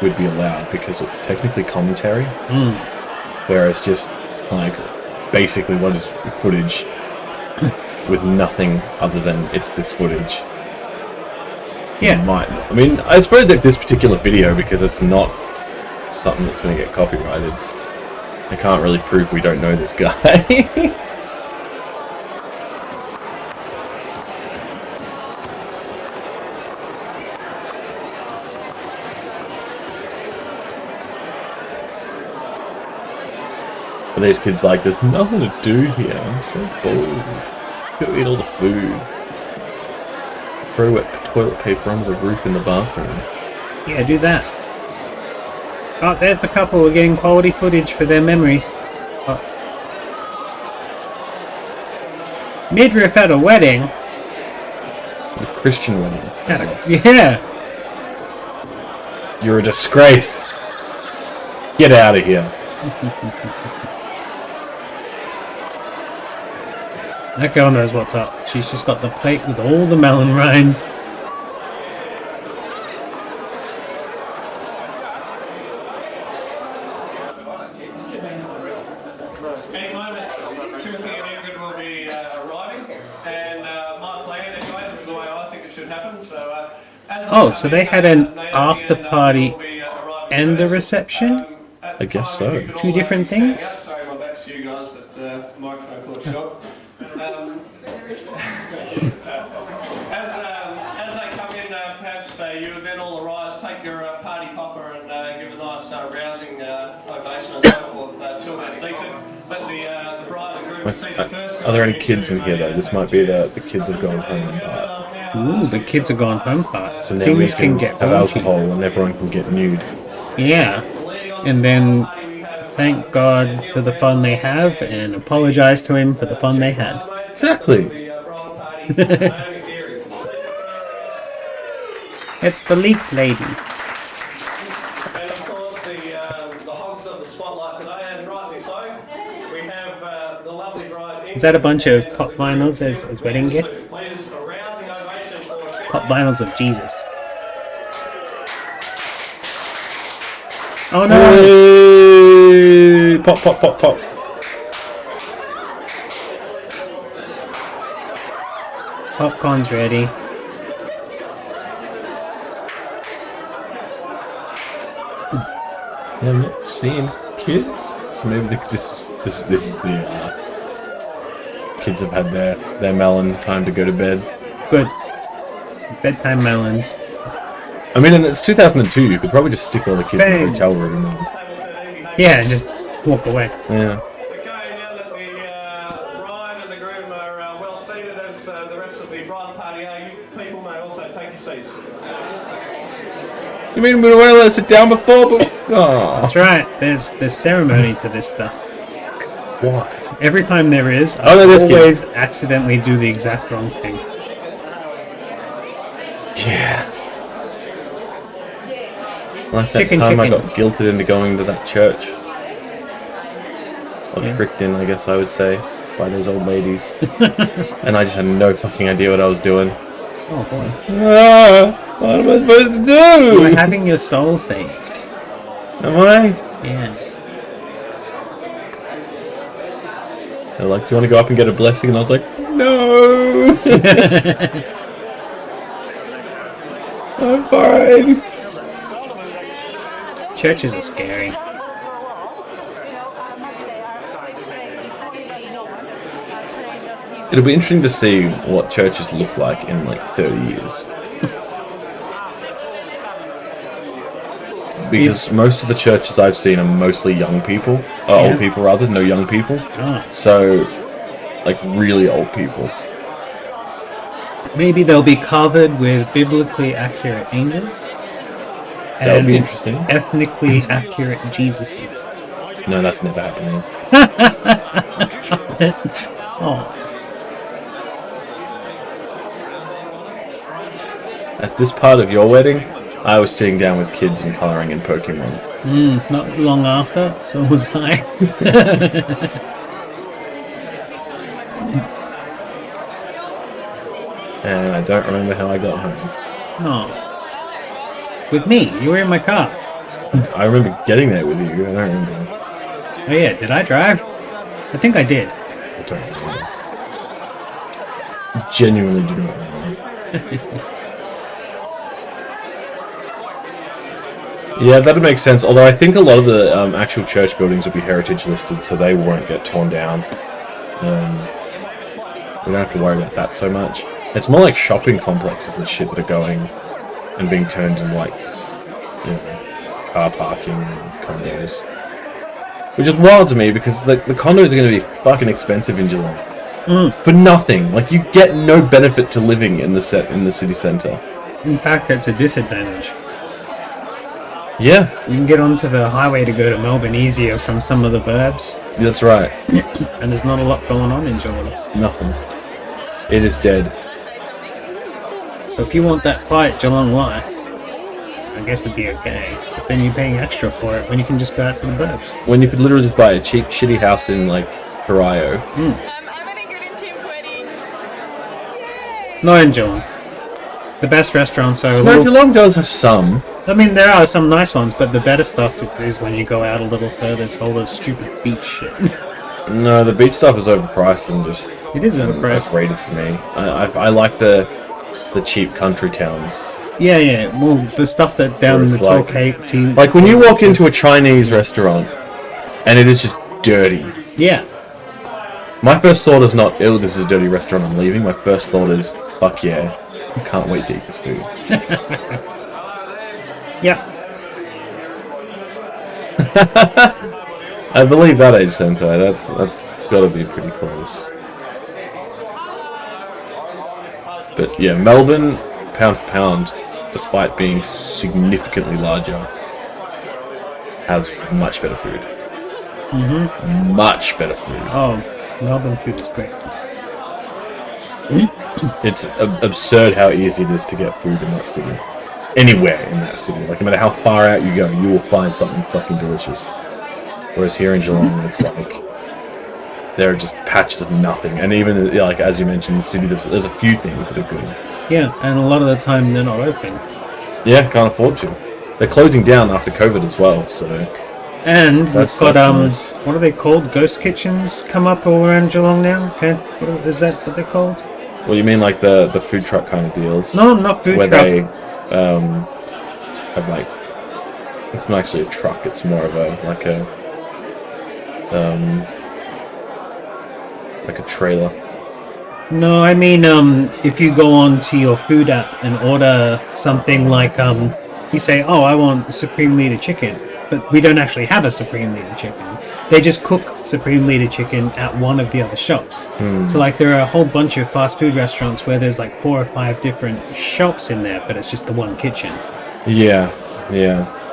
would be allowed because it's technically commentary. Whereas just like basically what is footage with nothing other than it's this footage. Yeah. Might. I mean, I suppose that this particular video, because it's not something that's going to get copyrighted, I can't really prove we don't know this guy. But these kids like, there's nothing to do here. I'm so bored. Go eat all the food. Throw wet toilet paper under the roof in the bathroom. Yeah, do that. Oh, there's the couple. We're getting quality footage for their memories. Oh. Midriff at a wedding. A Christian wedding. Yeah. You're a disgrace. Get out of here. That girl knows what's up. She's just got the plate with all the melon rinds. Any moment, Timothy and Ingrid will be arriving, and my plan anyway, this is the way I think it should happen. So, So they had an after party and a reception? I guess so. Two different things? Sorry, my back's to you guys, but microphone cord shot. As they come in, perhaps you would then all arise, take your party popper and give a nice rousing ovation and so forth till they're seated. Let the bride and groom be seated first. Are there any kids in here though? This might be the kids have gone home part. Ooh, the kids are gone home part. So then we Things can get have raunchy. alcohol and everyone can get nude. Yeah. And then thank God for the fun they have and apologize to him for the fun they had. Exactly. It's the leak lady. And of course, the hogs of the spotlight today, and rightly so. We have the lovely bride. Is that a bunch of pop vinyls as wedding gifts? Please, a rousing ovation for Pop vinyls of Jesus. Oh no! Hey! Pop, pop, pop, pop. Popcorn's ready. Yeah, I'm not seeing kids. So maybe this is the kids have had their melon time to go to bed. Good. Bedtime melons. I mean, and it's 2002. You could probably just stick all the kids in Bang. the hotel room. And, Yeah, and just walk away. yeah. Okay, now that the bride and the groom are well seated, as the rest of the bridal party are, you people may also take your seats. You mean we don't want to let us sit down before? But That's right. There's ceremony to this stuff. why? Every time there is, I Oh, no, there's always accidentally do the exact wrong thing. Yeah. Like that Chicken, time I chicken. got guilted into going to that church. Or Yeah. tricked in, I guess I would say, by those old ladies. And I just had no fucking idea what I was doing. Oh boy. Ah, what am I supposed to You were do? having your soul saved. Am I? Yeah. They're like, do you want to go up and get a blessing? And I was like, no. I'm fine. Churches are scary. It'll be interesting to see what churches look like in like 30 years. Because most of the churches I've seen are mostly young people. Yeah. Old people rather, no young people. Oh. So, like really old people. Maybe they'll be covered with biblically accurate angels. That would be and interesting. Ethnically accurate Jesuses. No, that's never happening. Oh. At this part of your wedding, I was sitting down with kids and colouring in Pokemon. Not long after, so was I. And I don't remember how I got home. No. With me. You were in my car. I remember getting there with you. I don't remember. Oh yeah, did I drive? I think I did. I don't remember. Genuinely do not remember. Yeah, that'd make sense. Although I think a lot of the actual church buildings will be heritage listed, so they won't get torn down. We don't have to worry about that so much. It's more like shopping complexes and shit that are going and being turned into like, you know, car parking and condos. Which is wild to me because the condos are going to be fucking expensive in Geelong. For nothing. Like, you get no benefit to living in the city centre. In fact, that's a disadvantage. Yeah, You can get onto the highway to go to Melbourne easier from some of the burbs, that's right. and there's not a lot going on in Geelong. Nothing. It is dead. So if you want that quiet Geelong life, I guess it'd be okay. But then you're paying extra for it when you can just go out to the burbs. When you could literally just buy a cheap, shitty house in, like, Corio. I'm at Ingrid and Tim's wedding. Not in Geelong. The best restaurants are a No, little... Geelong does have some. I mean, there are some nice ones, but the better stuff is when you go out a little further to all those stupid beach shit. No, the beach stuff is overpriced and just It is overpriced. rated for me. I like the cheap country towns. Yeah. Well, the stuff that down in the Where it's Torquay team. Like when you walk into a Chinese restaurant and it is just dirty. Yeah. My first thought is not, ew, this is a dirty restaurant, I'm leaving. My first thought is, fuck yeah, I can't wait to eat this food. Yeah. I believe that age Sentai, that's gotta be pretty close. But yeah, Melbourne, pound for pound, despite being significantly larger, has much better food. Much better food. Oh, Melbourne food is great. It's absurd how easy it is to get food in that city. Anywhere in that city. Like, no matter how far out you go, you will find something fucking delicious. Whereas here in Geelong, it's like, there are just patches of nothing. And even, like, as you mentioned, in the city, there's a few things that are good. Yeah, and a lot of the time they're not open. Yeah, can't afford to. They're closing down after COVID as well, so... And That's we've got, nice. what are they called? Ghost kitchens come up all around Geelong now? Okay. Is that what they're called? Well, you mean like the food truck kind of deals? No, not food where trucks. they have like, it's not actually a truck, it's more of like a trailer. No, I mean, if you go on to your food app and order something like, you say, oh, I want Supreme Leader Chicken, but we don't actually have a Supreme Leader Chicken. They just cook Supreme Leader Chicken at one of the other shops. So, like, there are a whole bunch of fast food restaurants where there's like 4 or 5 different shops in there, but it's just the one kitchen Yeah.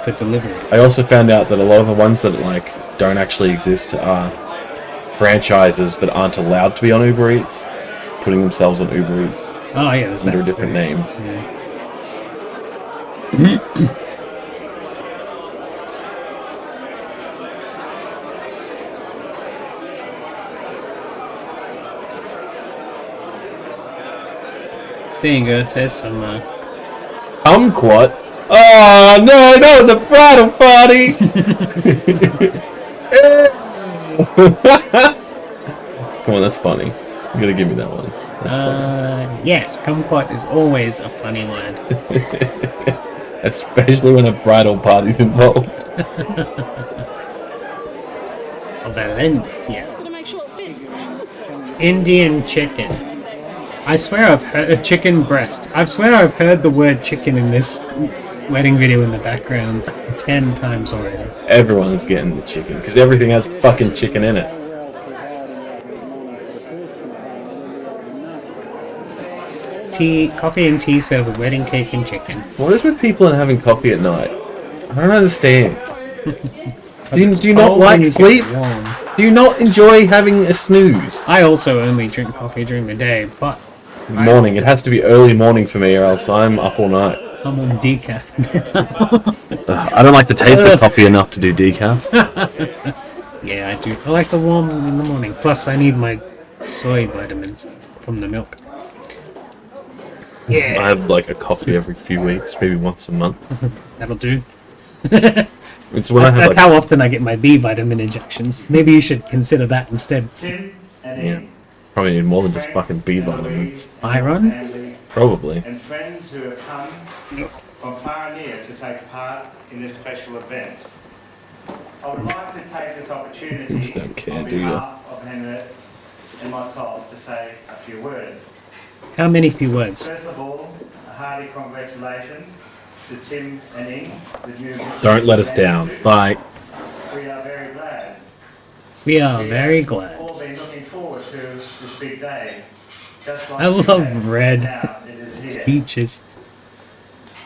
for deliveries. I also found out that a lot of the ones that like don't actually exist are franchises that aren't allowed to be on Uber Eats, putting themselves on Uber Eats Oh, yeah, there's under a that different too. name. Yeah. There you go. There's some. Kumquat? Oh no, not the bridal party! Come on, that's funny. You gotta give me that one. That's funny. Yes, kumquat is always a funny word. Especially when a bridal party's involved. Valencia. Gotta make sure it fits. Indian chicken. I swear I've heard chicken breast. I swear I've heard the word chicken in this wedding video in the background 10 times already. Everyone's getting the chicken, because everything has fucking chicken in it. Coffee and tea served with wedding cake and chicken. What is with people and having coffee at night? I don't understand. Do you not Cold when like you get sleep? warm. Do you not enjoy having a snooze? I also only drink coffee during the day, but Morning. It has to be early morning for me, or else I'm up all night. I'm on decaf. I don't like the taste of coffee enough to do decaf. Yeah, I do. I like the warm in the morning. Plus, I need my soy vitamins from the milk. Yeah, I have like a coffee every few weeks, maybe once a month. that'll do. It's when I have That's like how often I get my B vitamin injections. Maybe you should consider that instead. Tim and Yeah. Ian. probably need more than just fucking B vitamins. Iron? Family Probably. and friends who have come from far and near to take part in this special event. I would like to take this opportunity Just don't care, on do ya? behalf of Henry and myself to say a few words. How many few words? First of all, a hearty congratulations to Tim and Ing, the new Don't let us down. Like, We are very glad. We are very glad. All been looking forward to this big day. Just like I you love have. red Now it is here. speeches.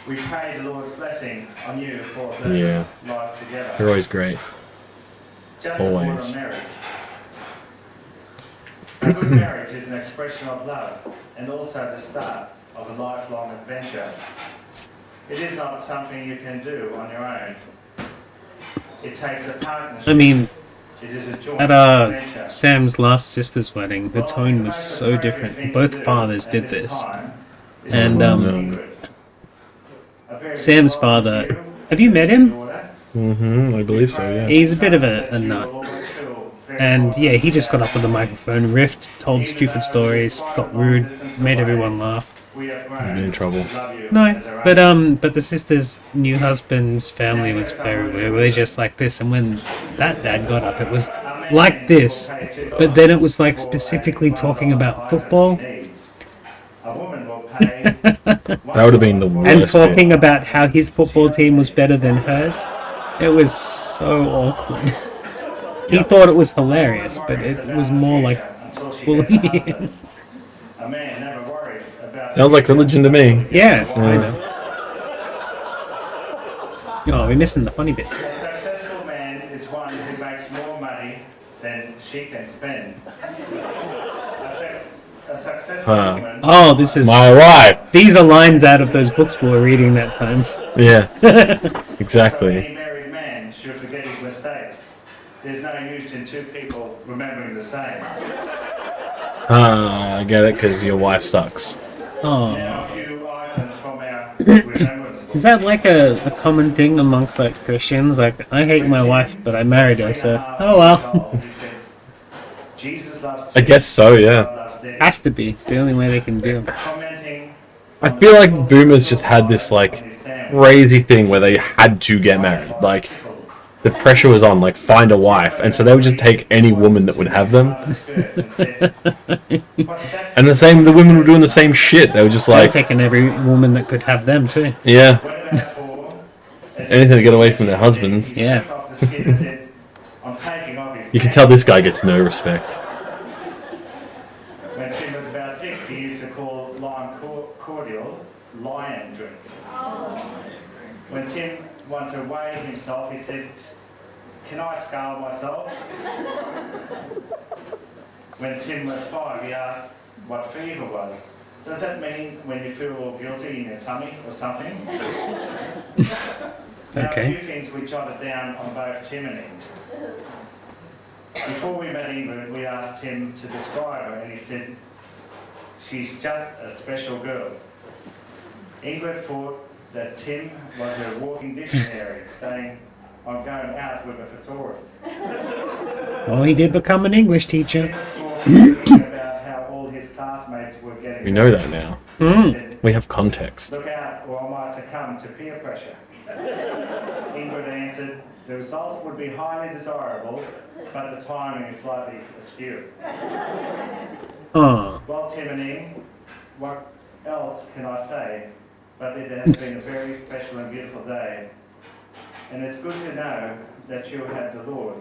We pray the Lord's blessing on you for a blessed Yeah. life together. they're always great. Just as always. for a marriage. A good marriage is an expression of love and also the start of a lifelong adventure. It is not something you can do on your own. It takes a partnership. I mean, It is a joint at adventure. Sam's last sister's wedding, the tone was so different. Both fathers did this. And, Sam's father, have you met him? Mm-hmm, I believe so, yeah. He's a bit of a nut. And yeah, he just got up with the microphone, riffed, told stupid stories, got rude, made everyone laugh. I'm in trouble. No, but the sister's new husband's family was very weird. They just like this, and when that dad got up, it was like this, but then it was like specifically talking about football That would have been the worst. and talking about how his football team was better than hers. It was so awkward. He thought it was hilarious, but it was more like bullying. A man never worries about Sounds like religion to me. Yeah, I know. Oh, we're missing the funny bits. A successful man is one who makes more money than she can spend. A successful woman. Oh, this is. My wife! These are lines out of those books we were reading that time. Yeah, So exactly. any married man should forget his mistakes. There's no use in two people remembering the same. I get it, because your wife sucks. Oh. Now a few items from our remembrance book. Is that like a common thing amongst like Christians? Like, I hate my wife, but I married her, so oh well. He said, Jesus loves I guess so, yeah. loves daddy. Has to be. It's the only way they can do. Commenting I feel like boomers just had this, like, crazy thing where they had to get married. Like, the pressure was on, like, find a wife. And so they would just take any woman that would have them. And the same, the women were doing the same shit. They were just They're like, taking every woman that could have them too. yeah, anything to get away from their husbands. Yeah. You can tell this guy gets no respect. When Tim was about 6, he used to call lime cordial lion drink. When Tim wanted to weigh himself, he said, "Can I scale myself?" When Tim was 5, he asked what fever was. Does that mean when you feel all guilty in your tummy or something? Now, Okay. a few things we jotted down on both Tim and Ing. Before we met Ingrid, we asked Tim to describe her, and he said, "She's just a special girl." Ingrid thought that Tim was a walking dictionary, saying, "I'm going out with a thesaurus." Well, he did become an English teacher. Tim was talking about how all his classmates were getting. We know that now. He said, We have context. "Look out, or I might succumb to peer pressure." Ingrid answered, "The result would be highly desirable, but the timing is slightly askew." Oh, Well, Tim and Ing, what else can I say? But it has been a very special and beautiful day. And it's good to know that you have the Lord,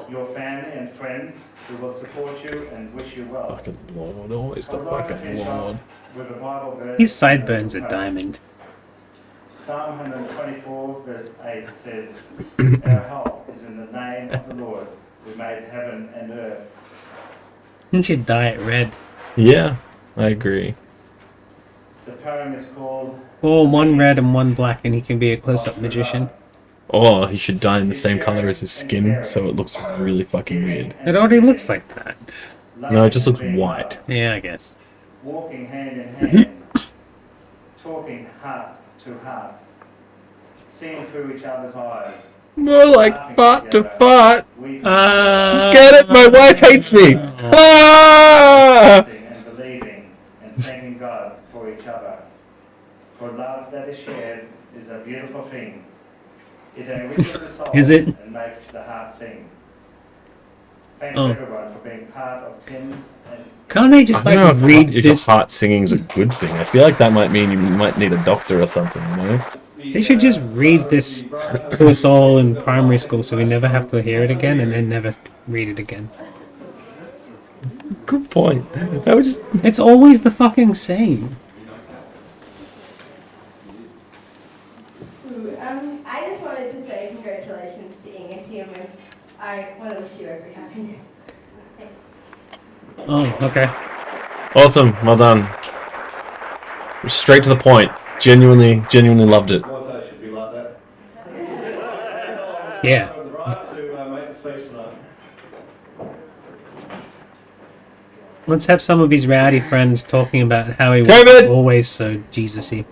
your family and friends who will support you and wish you well. Fucking Lord, always the I'd like to fucking finish off Lord. with a Bible verse. his sideburns are diamond. Psalm 124 verse 8 says, "Our help is in the name of the Lord, who made heaven and earth." He should dye it red. Yeah, I agree. The poem is called Or one red and one black, and he can be a close-up magician. Or he should dye in the same color as his skin, so it looks really fucking weird. It already looks like that. No, it just looks white. Yeah, I guess. Walking hand in hand, talking heart to heart, seeing through each other's eyes, More like fart to fart. weeping Get it? My wife hates me. Ah! and believing and thanking God for each other. For love that is shared is a beautiful thing. It enriches the soul Is it? and makes the heart sing. Thanks Oh. everyone for being part of Tim's and Can't they just I don't know like if read your this? heart singing is a good thing. I feel like that might mean you might need a doctor or something, you know? They should just read this to us all in primary school, so we never have to hear it again, and then never read it again. Good point. I would just... It's always the fucking same. I just wanted to say congratulations to Ing and Tim, and I want to wish you every happiness. Oh, okay. Awesome. Well done. Straight to the point. Genuinely loved it. Motto should be like that. Yeah. The right to make the speech tonight. Let's have some of his rowdy friends talking about how he was COVID! always so Jesus-y.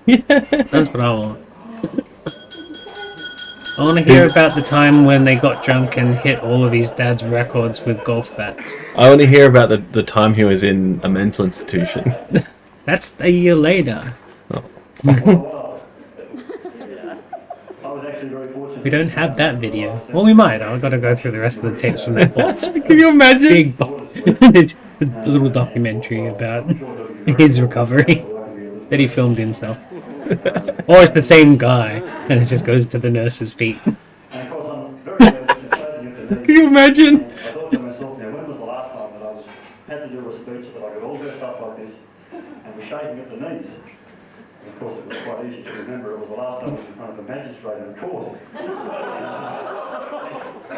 That's what I want. I want to hear about the time when they got drunk and hit all of his dad's records with golf bats. I want to hear about the time he was in a mental institution. That's a year later. I was actually very fortunate. We don't have that video. Well, we might. I've got to go through the rest of the tapes from that box. Can you imagine? Big little documentary about his recovery that he filmed himself. Or it's the same guy, and it just goes to the nurse's feet. And of course, I'm very nervous and shaking at the knees. Can you imagine? And I thought to myself, now when was the last time that I had to do a speech that I got all dressed up like this and was shaking at the knees? And of course, it was quite easy to remember. It was the last time I was in front of a magistrate in a court. And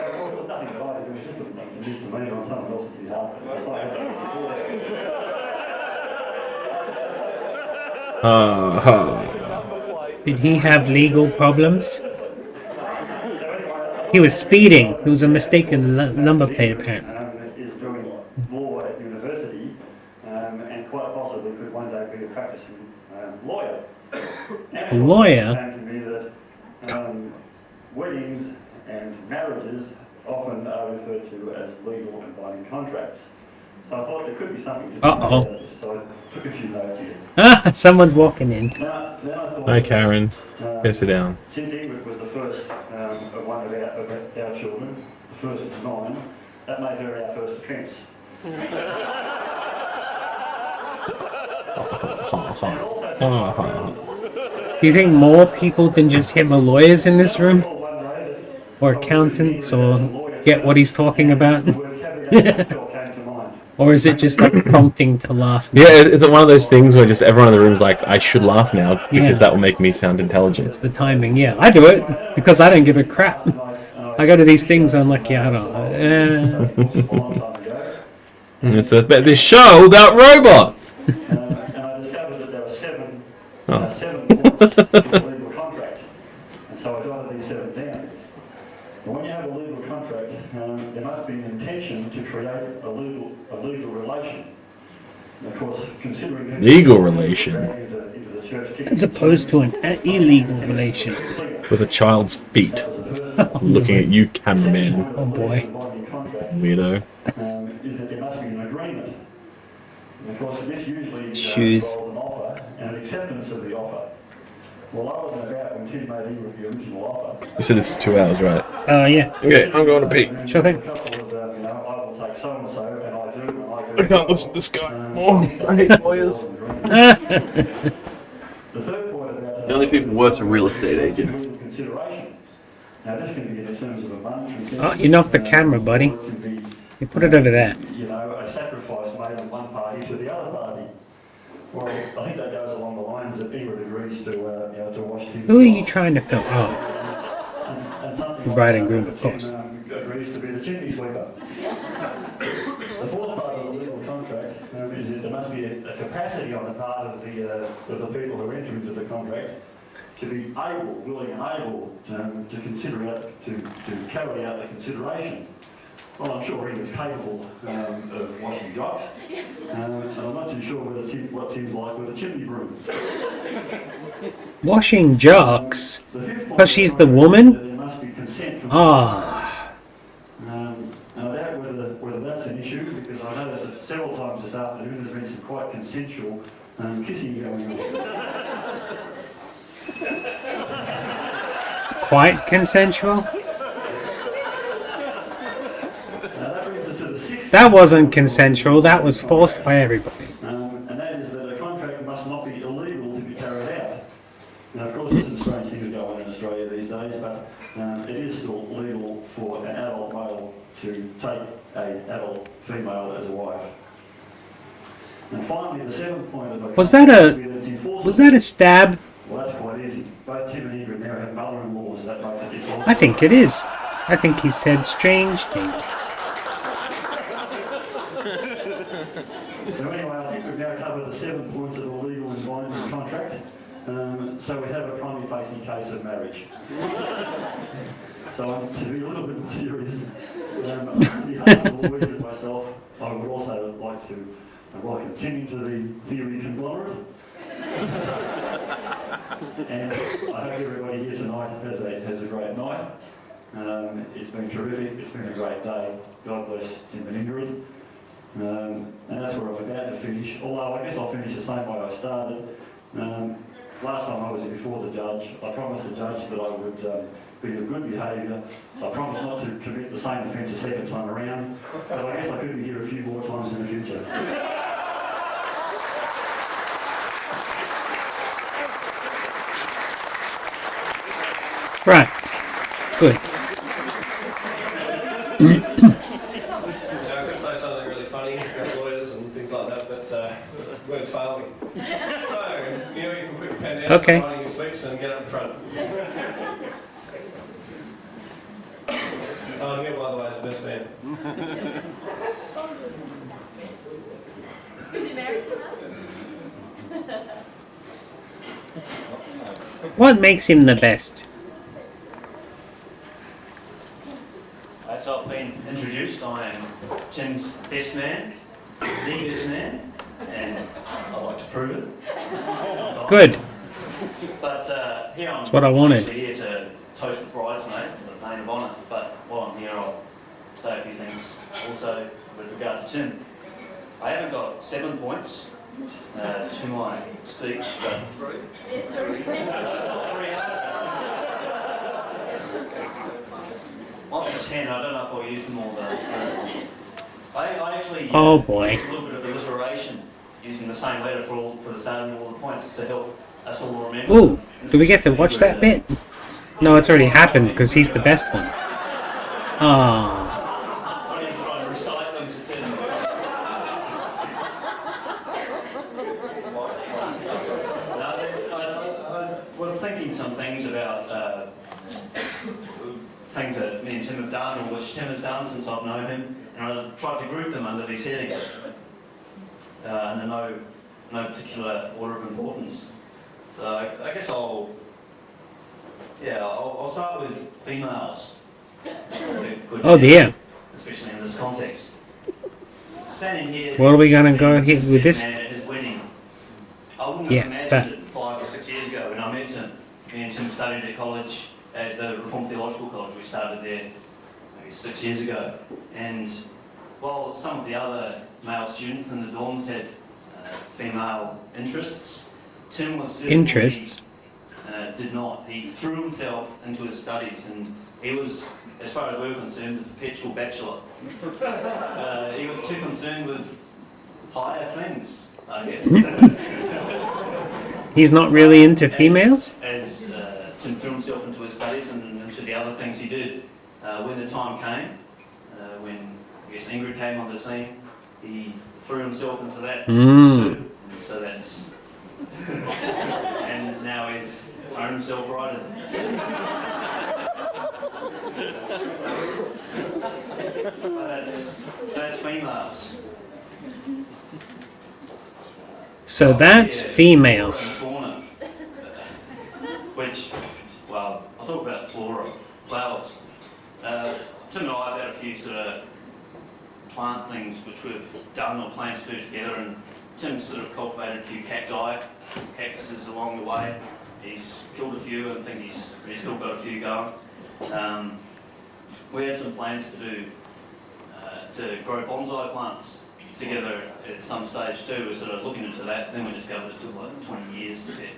of course, it was nothing that I did. It was just a misdemeanor on someone else's behalf. Because I had done it before. Did he have legal problems? He was speeding. It was a mistaken number plate, apparently. Is doing law at university and quite possibly could one day be a practicing lawyer. A lawyer? It came to me that weddings and marriages often are referred to as legal and binding contracts. So I thought there could be something to do Uh-oh. about this, so I took a few notes here. Ah, someone's walking in. Then I thought, Hi, Karen. Go sit down. since Ingrid was the first of one of our children, the first of 9, that made her our first offence. And also, Do you think more people than just him are lawyers in this room? one day Or accountants, or get what he's talking about? the word caveat emptor came to mind. Or is it just like prompting to laugh? Yeah, it's one of those things where just everyone in the room is like, I should laugh now because Yeah. that will make me sound intelligent. It's the timing, yeah. I do it because I don't give a crap. I go to these things, I'm like, yeah, I don't know. A long time ago. And it's about this show about robots. And I discovered that there were 7 Oh. points to a legal contract. And so I jotted these 7 down. And when you have a legal contract, there must be an intention to create a legal relation. And of course, considering who Legal relation. into the church kicking As opposed to an illegal relation. With a child's feet. Looking at you, cameraman. Oh boy. Weirdo. Is that there must be an agreement. And of course, this usually Shoes. involves an offer and an acceptance of the offer. Well, I wasn't about when Tim made Ingrid the original offer. You said this is 2 hours, right? Yeah. Okay, I'm going to pee. Sure thing. A couple of, I will take so and so, and I do, and I do. I can't listen to this guy. Oh, I hate lawyers. The third point about The only people worse are real estate agents. legal consideration. Now, this can be in terms of a monetary thing. Oh, you knocked the camera, buddy. Or it can be, You put it over there. a sacrifice made on one party to the other party. Well, I think that goes along the lines that Ingrid agrees to wash Tim's Who are you clothes. trying to film? Oh, And something The like bride and that, groom, of Tim, course. agrees to be the chimney sweeper. The fourth part of the legal contract is that there must be a capacity on the part of the people who enter into the contract to be willing and able to carry out the consideration. Well, I'm sure he was capable of washing jocks, and I'm not too sure what Tim's like with a chimney broom. Washing jocks? The fifth point Because she's is the that woman? there must be consent from Ah. and I doubt whether that's an issue, because I noticed that several times this afternoon there's been some quite consensual kissing going on. Quite consensual? That brings us to the sixth. That wasn't consensual, that was forced by everybody. And that is that a contract must not be illegal to be carried out. Now, of course, there's some strange things going on in Australia these days, but it is still legal for an adult male to take an adult female as a wife. And finally, the seventh point of a Was that a stab? Well, that's quite easy. Both Tim and Ingrid now have mother-in-laws. That makes it enforceable. I think it is. I think he said strange things. So anyway, I think we've now covered the 7 points of a legal and binding contract. So we have a prima facie case of marriage. So to be a little bit more serious, on behalf of Louise and myself, I would also like to welcome Tim into the theory conglomerate. And I hope everybody here tonight has a great night. It's been terrific. It's been a great day. God bless Tim and Ingrid. And that's where I'm about to finish. Although I guess I'll finish the same way I started. Last time I was here before the judge, I promised the judge that I would be of good behaviour. I promised not to commit the same offence a second time around. But I guess I could be here a few more times in the future. Right. Good. I could say something really funny about lawyers and things like that, but words fail me. So, you can put your pen down, Okay. start writing your speech and get up in front. Neil, by the way, is the best man. Is he married to us? What makes him the best? So I've been introduced. I am Tim's best man, the best man, and I like to prove it. Sometimes. Good. But here I'm That's what I wanted. actually here to toast the bridesmaid, the maid of honour. But while I'm here, I'll say a few things also with regard to Tim. I haven't got 7 points to my speech, but It's okay. Might be 10, I don't know if I'll use them all though. I actually Oh boy. used a little bit of alliteration using the same letter for the starting of all the points to help us all remember. Ooh, do we get to watch that bit? No, it's already happened because he's the best one. Ah. I'm going to try and recite them to Tim. I was thinking some things about things that me and Tim have done, or which Tim has done since I've known him, and I tried to group them under these headings, and in no particular order of importance. So I guess I'll start with females. That's a good Oh dear. especially in this context. Standing here, What are we gonna go here with this? man at his wedding. I wouldn't Yeah, have imagined that. it 5 or 6 years ago when I met Tim. Me and Tim studied at college, at the Reformed Theological College. We started there maybe 6 years ago. And while some of the other male students in the dorms had female interests, Tim was certainly, Interests? did not. He threw himself into his studies, and he was, as far as we were concerned, a perpetual bachelor. He was too concerned with higher things, I guess. He's not really into females? As Tim threw himself into his studies and into the other things he did, when the time came, when I guess Ingrid came on the scene, he threw himself into that too. And so that's... and now he's thrown himself right in. That's females. So that's females. Fauna, which, well, I'll talk about flora, flowers. Tim and I have had a few sort of plant things which we've done or planned to do together, and Tim's sort of cultivated a few cactuses along the way. He's killed a few, and I think he's still got a few going. We had some plans to grow bonsai plants together at some stage too. We're sort of looking into that, then we discovered it took like 20 years to get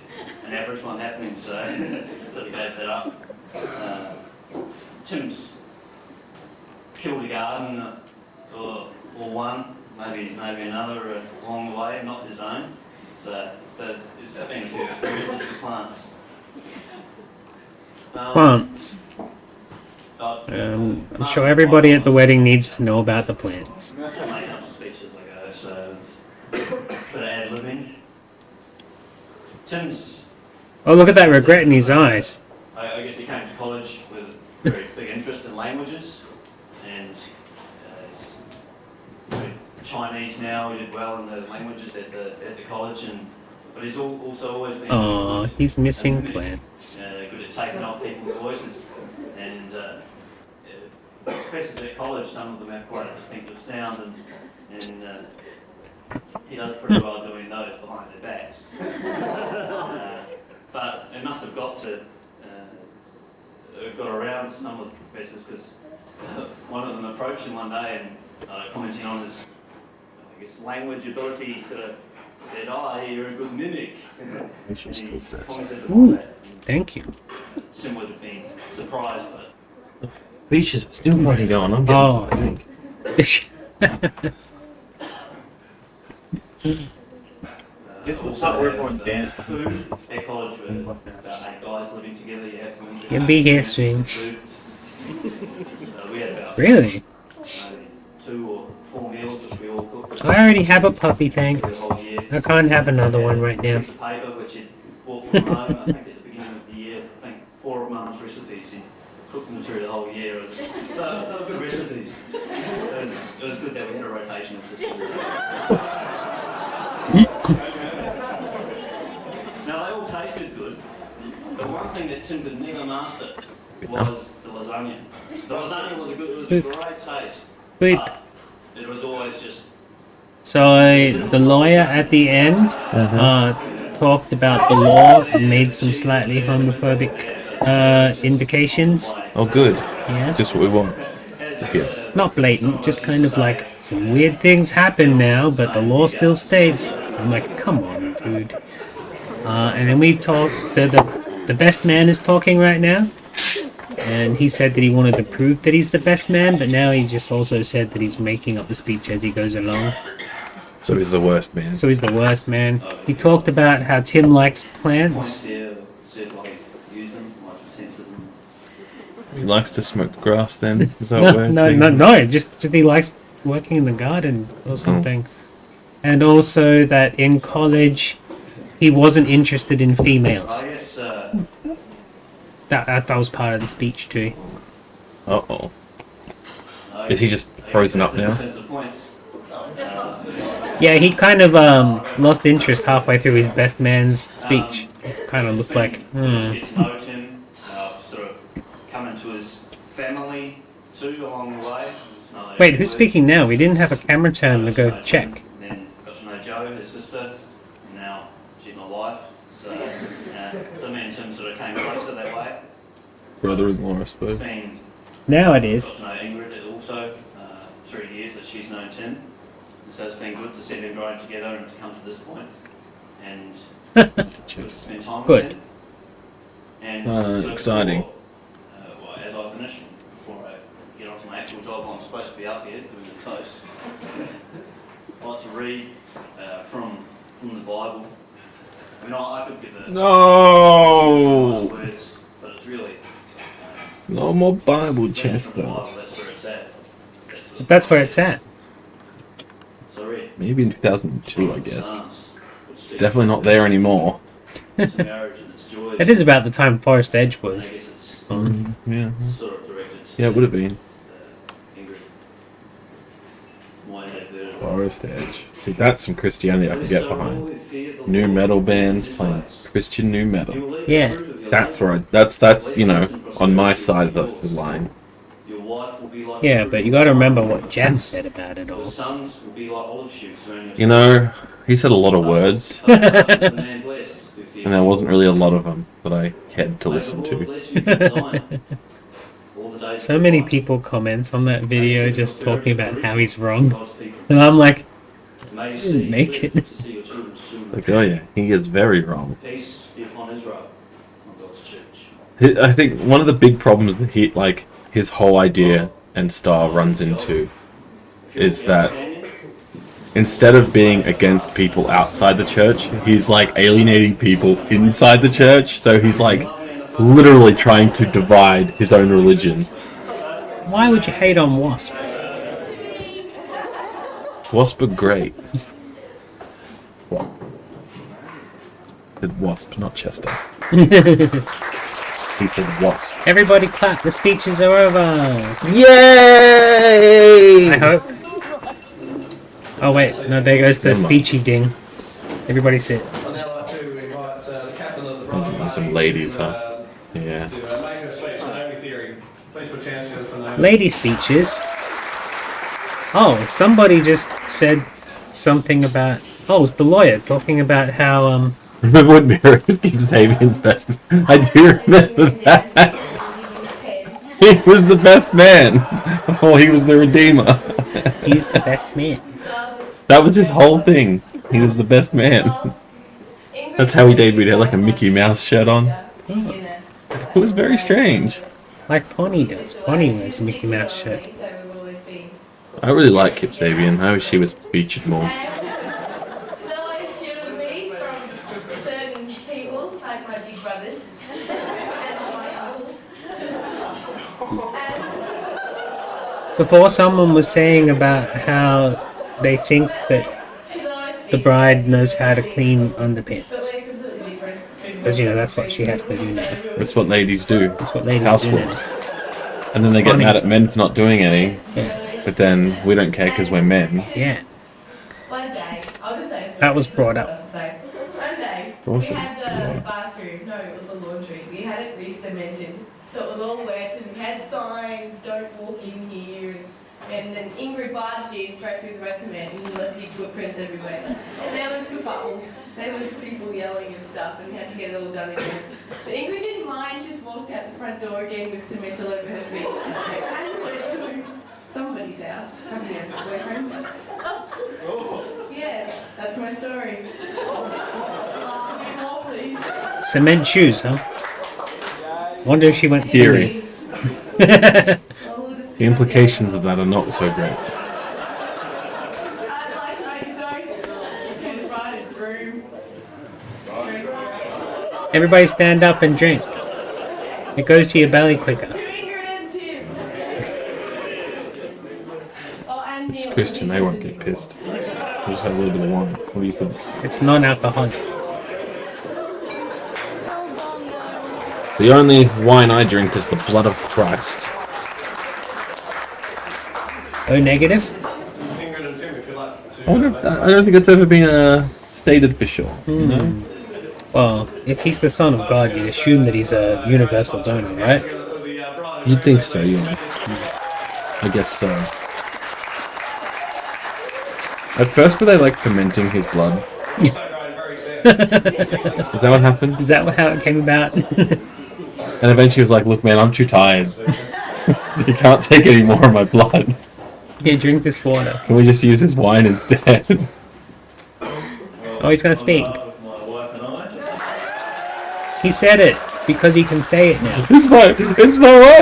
an average one happening, so sort of gave that up. Tim's killed a garden or one, maybe another along the way, not his own. So it's been a few experiences with plants. Plants. I'm sure everybody at the wedding needs to know about the plants. I make up my speech as I go, so it's a bit of ad-libbing. Tim's... Oh, look at that regret in his eyes. I guess he came to college with a very big interest in languages, and he's Chinese now. He did well in the languages at the college, but he's also always been... Oh, he's missing plants. Good at taking off people's voices, and professors at college, some of them have quite a distinctive sound, and he does pretty well doing those behind their backs. But it must have got around to some of the professors, because one of them approached him one day and commenting on his, I guess, language ability, sort of said, "Oh, you're a good mimic." And he commented on Ooh, that. thank you. Tim would have been surprised, but Beaches are still bloody going. I'm getting also dance food. At college, with about 8 guys living together, you have some interesting Can be here soon. food. We had about Really? maybe 2 or 4 meals which we all cooked. I already have a puppy, thanks. The whole year. I can't have another one right now. Piece of paper which he'd bought from home, I think at the beginning of the year, I think 4 of Mum's recipes, he cooked them through the whole year. They were good recipes. It was good that we had a rotational system. Now they all tasted good, but one thing that Tim could never master was the lasagna. The lasagna was a great taste, Wait. but it was always just... So the lawyer at the end talked about the law and made some slightly homophobic indications. Oh, good. Yeah. Just what we want. Yeah. Not blatant, just kind of like some weird things happen now, but the law still states. I'm like, come on, dude. And then we talk. The best man is talking right now, and he said that he wanted to prove that he's the best man, but now he just also said that he's making up the speech as he goes along. So he's the worst man. So he's the worst man. He talked about how Tim likes plants. He likes to smoke the grass then? Is that what we're No. Just he likes working in the garden or something. And also that in college he wasn't interested in females. I guess That was part of the speech too. Uh-oh. Is he just frozen up now? Yeah, he kind of lost interest halfway through his best man's speech. Kind of looked like, Get to know Tim, sort of come into his family too along the way. Wait, who's speaking now? We didn't have a camera turn to go check. Then got to know Jo, his sister, and now she's my wife. So me and Tim sort of came closer that way. Brother-in-law, I suppose. It's been Now it is. got to know Ingrid also through the years that she's known Tim. And so it's been good to see them growing together and to come to this point. And Just spend time Good. with them. And so exciting. well, as I finish, before I get onto my actual job, I'm supposed to be up here doing the toast. I like to read from the Bible. I mean, I could give a No! nice words, but it's really No more Bible, that's Chester. the Bible, that's where it's at. That's where it's at. So read Maybe in 2002, I guess. Psalms, which It's speaks definitely not there anymore. its marriage and its joys. It is about the time Forest Edge And I was. guess it's Yeah. sort of directed to Yeah, it would have been. Ingrid. Why that version. Forest Edge. See, that's some Christianity I can get behind. New metal bands playing Christian new metal. Yeah. That's right. That's you know, on my side of the line. Your wife life will be like. Yeah, but you got to remember what Jeff said about it all. Your sons will be like olive shoots surrounding You know, he said a lot of words, the man blessed with the and there wasn't really a lot of them that I had to listen to. So many people comments on that video just talking about how he's wrong, and I'm like, I didn't make it. Like, oh yeah, he is very wrong. Peace be upon Israel, on God's church. I think one of the big problems that his whole idea and style runs into is that instead of being against people outside the church, he's like alienating people inside the church. So he's like literally trying to divide his own religion. Why would you hate on Wasp? Wasp are great. What? Said Wasp, not Chester. He said Wasp. Everybody clap, the speeches are over. Yay! I hope. Oh wait, no, there goes the Never mind. speechy ding. Everybody sit. I'd now like to invite the captain of the Those are Bride some Party ladies, to, huh? Yeah. to make a speech on Naomi Theory. Please put your hands together for Naomi. Lady speeches. Oh, somebody just said something about. Oh, it's the lawyer talking about how Remember when Mary was Kip Sabian's best? I do remember that. He was the best man before he was the redeemer. he's the best man. That was his whole thing. He was the best man. That's how he debuted. He had like a Mickey Mouse shirt on. It was very strange. Like Pony does. Pony wears a Mickey Mouse shirt. I really like Kip Sabian. I wish he was featured more. Certain people, like my big brothers and my uncles. Before someone was saying about how they think that the bride knows how to clean underpants. Because, you know, that's what she has to do now. That's what ladies do. That's what ladies Housework. do now. And then they get Funny. mad at men for not doing any. Yeah. But then we don't care because we're men. Yeah. One day, I'll just say That was brought up. One day, Awesome. we had the bathroom, no, it was the laundry. We had it re-cemented, so it was all wet and we had signs, don't walk in here. And then Ingrid barged in straight through the red cement and left big footprints everywhere. And there was kerfuffles, there was people yelling and stuff, and we had to get it all done again. But Ingrid didn't mind, she just walked out the front door again with cement all over her feet. And went to somebody's house. Probably has a boyfriend. Yes, that's my story. More, please. Cement shoes, huh? Wonder if she went Theory. swimming. The implications of that are not so great. I'd like to make a toast to the bride and groom. Everybody stand up and drink. It goes to your belly quicker. To Ingrid and Tim. Oh, and It's Neil. Christian, they won't get pissed. They just had a little bit of wine. What do you think? It's non-alcoholic. The only wine I drink is the blood of Christ. O negative? Ingrid and Tim, if you'd like to. I wonder if I don't think it's ever been stated for sure. You know? Well, if he's the son of God, you'd assume that he's a universal donor, right? You'd think so, yeah. I guess so. At first, were they like fermenting his blood? Is that what happened? Is that how it came about? And eventually he was like, look man, I'm too tired. You can't take any more of my blood. Here, drink this water. Can we just use this wine instead? Oh, he's gonna speak. He said it because he can say it now. It's my wife.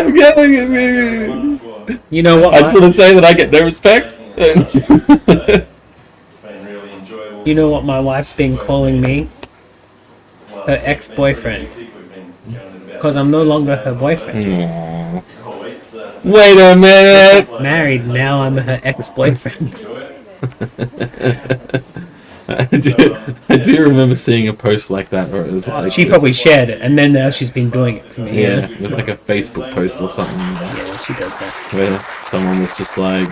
You know what? I just want to say that I get no respect. You know what my wife's been calling me? Her ex-boyfriend. Because I'm no longer her boyfriend. Aww. Wait a minute. Married, now I'm her ex-boyfriend. I do remember seeing a post like that where it was like... She probably shared it, and then now she's been doing it to me. Yeah, it was like a Facebook post or something. Yeah, she does that. Where someone was just like,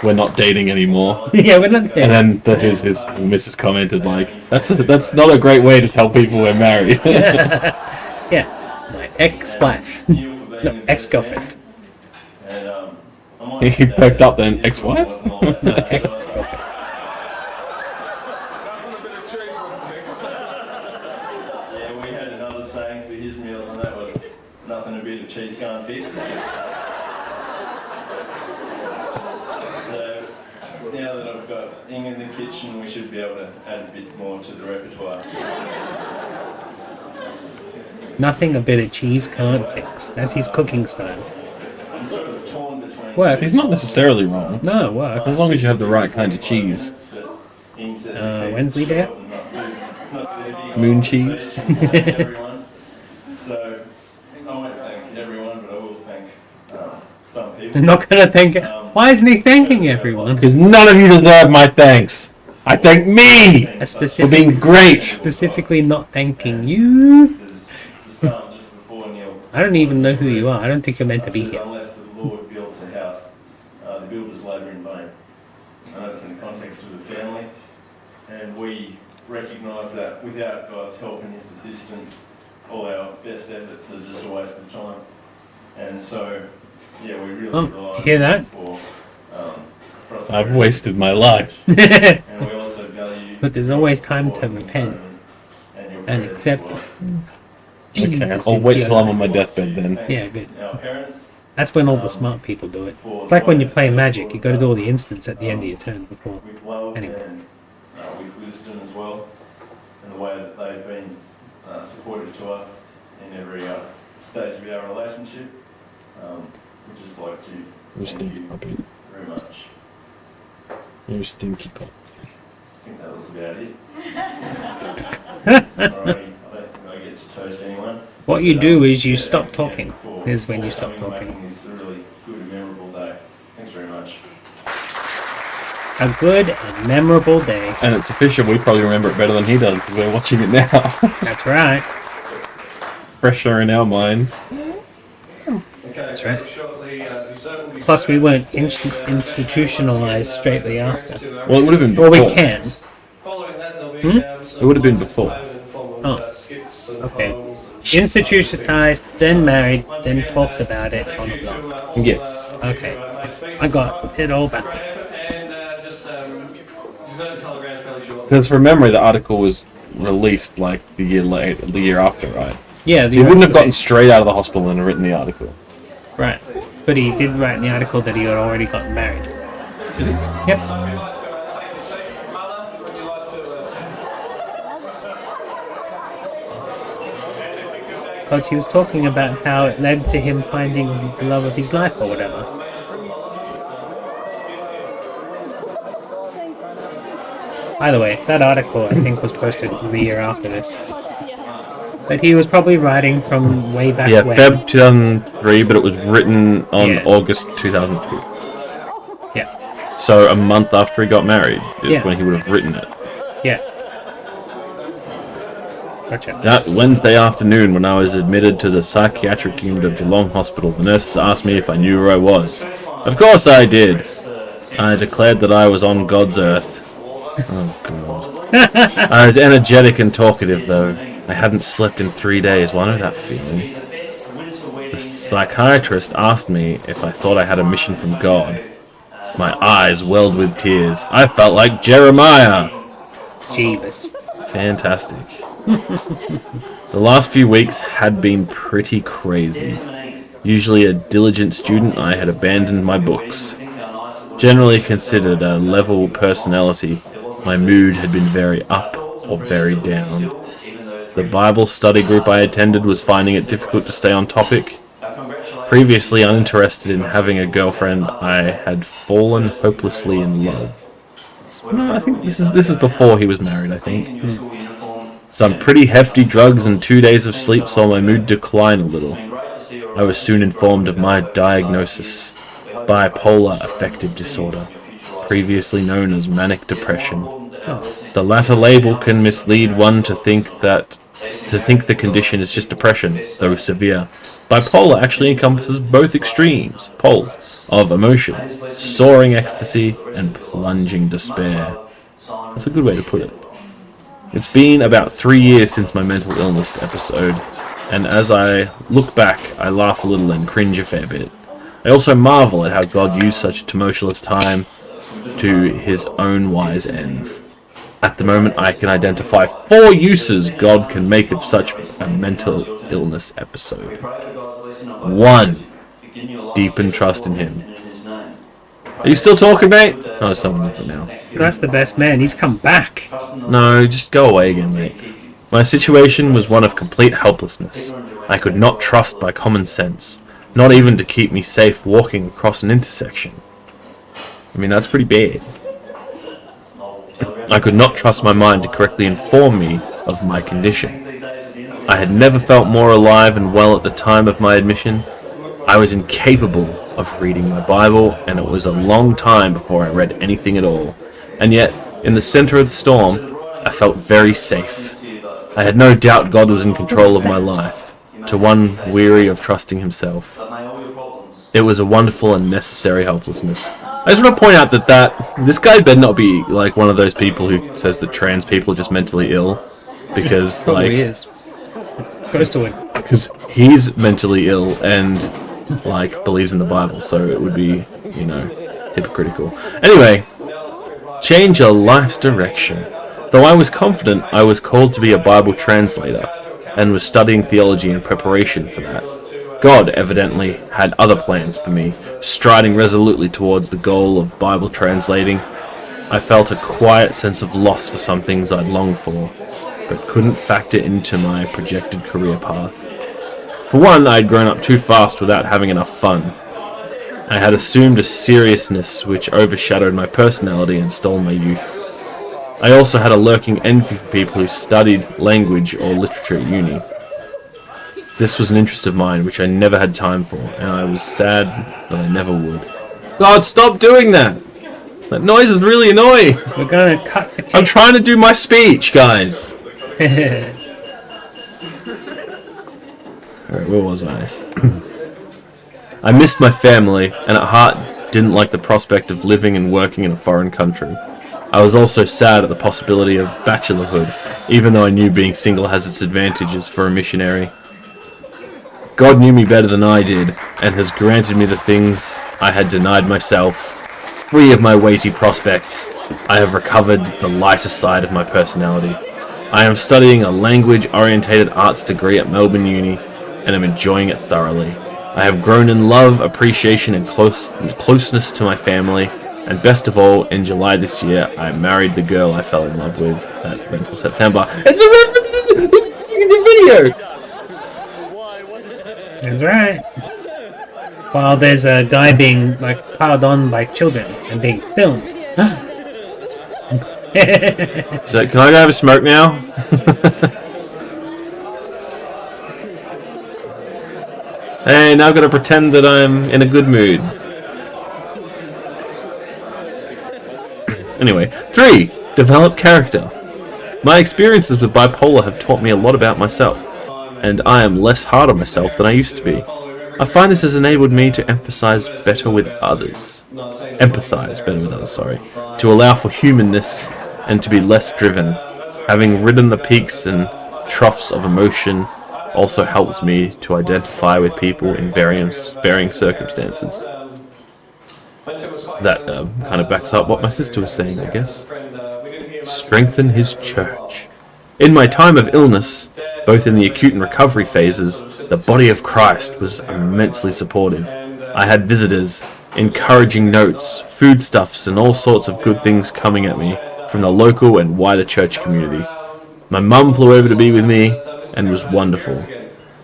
we're not dating anymore. Yeah, we're not dating. And then his missus commented like, that's not a great way to tell people we're married. Yeah, my ex-wife. No, ex-girlfriend. He perked up then. Ex-wife? Yeah, we had another saying for his meals, and that was nothing a bit of cheese can't fix. So now that I've got Ing in the kitchen, we should be able to add a bit more to the repertoire. Nothing a bit of cheese can't fix. That's his cooking style. I'm sort of torn between. Work. He's not necessarily wrong. No, it works. As long as you have the right kind of cheese. Wednesday day? Moon cheese. Everyone. So I won't thank everyone, but I will thank some people. I'm not gonna thank it. Why isn't he thanking everyone? Because none of you deserve my thanks. I thank me for being great. Specifically not thanking you. There's the psalm just before Neil. I don't even know who you are. I don't think you're meant to be Says, here. unless the Lord builds a house, the builders labour in vain. I know it's in the context of the family, and we recognise that without God's help and His assistance, all our best efforts are just a waste of time. And so, yeah, we really rely on hear that? for I've wasted my life. and we also value But there's always time to repent and accept. Okay, I'll wait till I'm on my deathbed then. Yeah, good. our parents. That's when all the smart people do it. It's like when you play Magic. You got to do all the instants at the end of your turn before. With love Anyway. and with wisdom as well, and the way that they've been supportive to us in every stage of our relationship. We'd just like to You thank stinky you puppy. very much. You stinky puppy. I think that was about it. Alrighty, I don't think I get to toast anyone. What you do is you Yeah, stop thanks again talking. for- Is when you for stop coming and talking. making this a really good and memorable day. Thanks very much. A good and memorable day. And it's official, we probably remember it better than he does because we're watching it now. That's right. Fresher in our minds. That's right. Plus, we weren't institutionalized straightly after. Well, it would have been Well, before. we can. It would have been before. Oh, okay. Institutionalized, then married, then talked about it on the blog. Yes. Okay. I got it all back. Because from memory, the article was released like the year after, right? Yeah, He wouldn't have gotten straight out of the hospital and written the article. Right. But he did write in the article that he had already gotten married. Yep. Because he was talking about how it led to him finding the love of his life or whatever. By the way, that article I think was posted the year after this. But he was probably writing from way back Yeah, when. Feb 2003, but it was written on Yeah. August 2002. Yeah. So a month after he got married is Yeah. when he would have written it. Yeah. Gotcha. That Wednesday afternoon, when I was admitted to the psychiatric unit of Geelong Hospital, the nurses asked me if I knew where I was. Of course I did. I declared that I was on God's earth. Oh, God. I was energetic and talkative, though. I hadn't slept in 3 days. Well, I know that feeling. The psychiatrist asked me if I thought I had a mission from God. My eyes welled with tears. I felt like Jeremiah. Jeebus. Fantastic. The last few weeks had been pretty crazy. Usually a diligent student, I had abandoned my books. Generally considered a level personality, my mood had been very up or very down. The Bible study group I attended was finding it difficult to stay on topic. Previously uninterested in having a girlfriend, I had fallen hopelessly in love. No, I think this is before he was married, I think. Some pretty hefty drugs and 2 days of sleep saw my mood decline a little. I was soon informed of my diagnosis, bipolar affective disorder, previously known as manic depression. The latter label can mislead one to think the condition is just depression, though severe. Bipolar actually encompasses both extremes, poles, of emotion, soaring ecstasy and plunging despair. That's a good way to put it. It's been about 3 years since my mental illness episode, and as I look back, I laugh a little and cringe a fair bit. I also marvel at how God used such a tumultuous time to his own wise ends. At the moment, I can identify 4 uses God can make of such a mental illness episode. 1. Deepen trust in him. Are you still talking, mate? Oh, it's something different now. That's the best man. He's come back. No, just go away again, mate. My situation was one of complete helplessness. I could not trust my common sense, not even to keep me safe walking across an intersection. I mean, that's pretty bad. I could not trust my mind to correctly inform me of my condition. I had never felt more alive and well at the time of my admission. I was incapable of reading my Bible, and it was a long time before I read anything at all. And yet, in the center of the storm, I felt very safe. I had no doubt God was in control of my life, to one weary of trusting himself. It was a wonderful and necessary helplessness. I just want to point out that this guy better not be like one of those people who says that trans people are just mentally ill, because Probably is. Goes to him. because he's mentally ill and like believes in the Bible, so it would be, you know, hypocritical. Anyway, change your life's direction. Though I was confident I was called to be a Bible translator and was studying theology in preparation for that, God evidently had other plans for me, striding resolutely towards the goal of Bible translating. I felt a quiet sense of loss for some things I'd longed for, but couldn't factor into my projected career path. For one, I had grown up too fast without having enough fun. I had assumed a seriousness which overshadowed my personality and stole my youth. I also had a lurking envy for people who studied language or literature at uni. This was an interest of mine which I never had time for, and I was sad that I never would. God, stop doing that! That noise is really annoying! We're gonna cut the I'm trying to do my speech, guys! Alright, where was I? I missed my family, and at heart didn't like the prospect of living and working in a foreign country. I was also sad at the possibility of bachelorhood, even though I knew being single has its advantages for a missionary. God knew me better than I did, and has granted me the things I had denied myself. Free of my weighty prospects, I have recovered the lighter side of my personality. I am studying a language-orientated arts degree at Melbourne Uni, and am enjoying it thoroughly. I have grown in love, appreciation, and closeness to my family, and best of all, in July this year, I married the girl I fell in love with that went for September. It's a reference in the video! That's right. While there's a guy being like piled on by children and being filmed. So, can I go have a smoke now? Hey, now I've got to pretend that I'm in a good mood. Anyway, 3. Develop character. My experiences with bipolar have taught me a lot about myself, and I am less hard on myself than I used to be. I find this has enabled me to empathize better with others, to allow for humanness and to be less driven. Having ridden the peaks and troughs of emotion also helps me to identify with people in varying circumstances. That kind of backs up what my sister was saying, I guess. Strengthen his church. In my time of illness, both in the acute and recovery phases, the body of Christ was immensely supportive. I had visitors, encouraging notes, foodstuffs, and all sorts of good things coming at me from the local and wider church community. My mum flew over to be with me and was wonderful.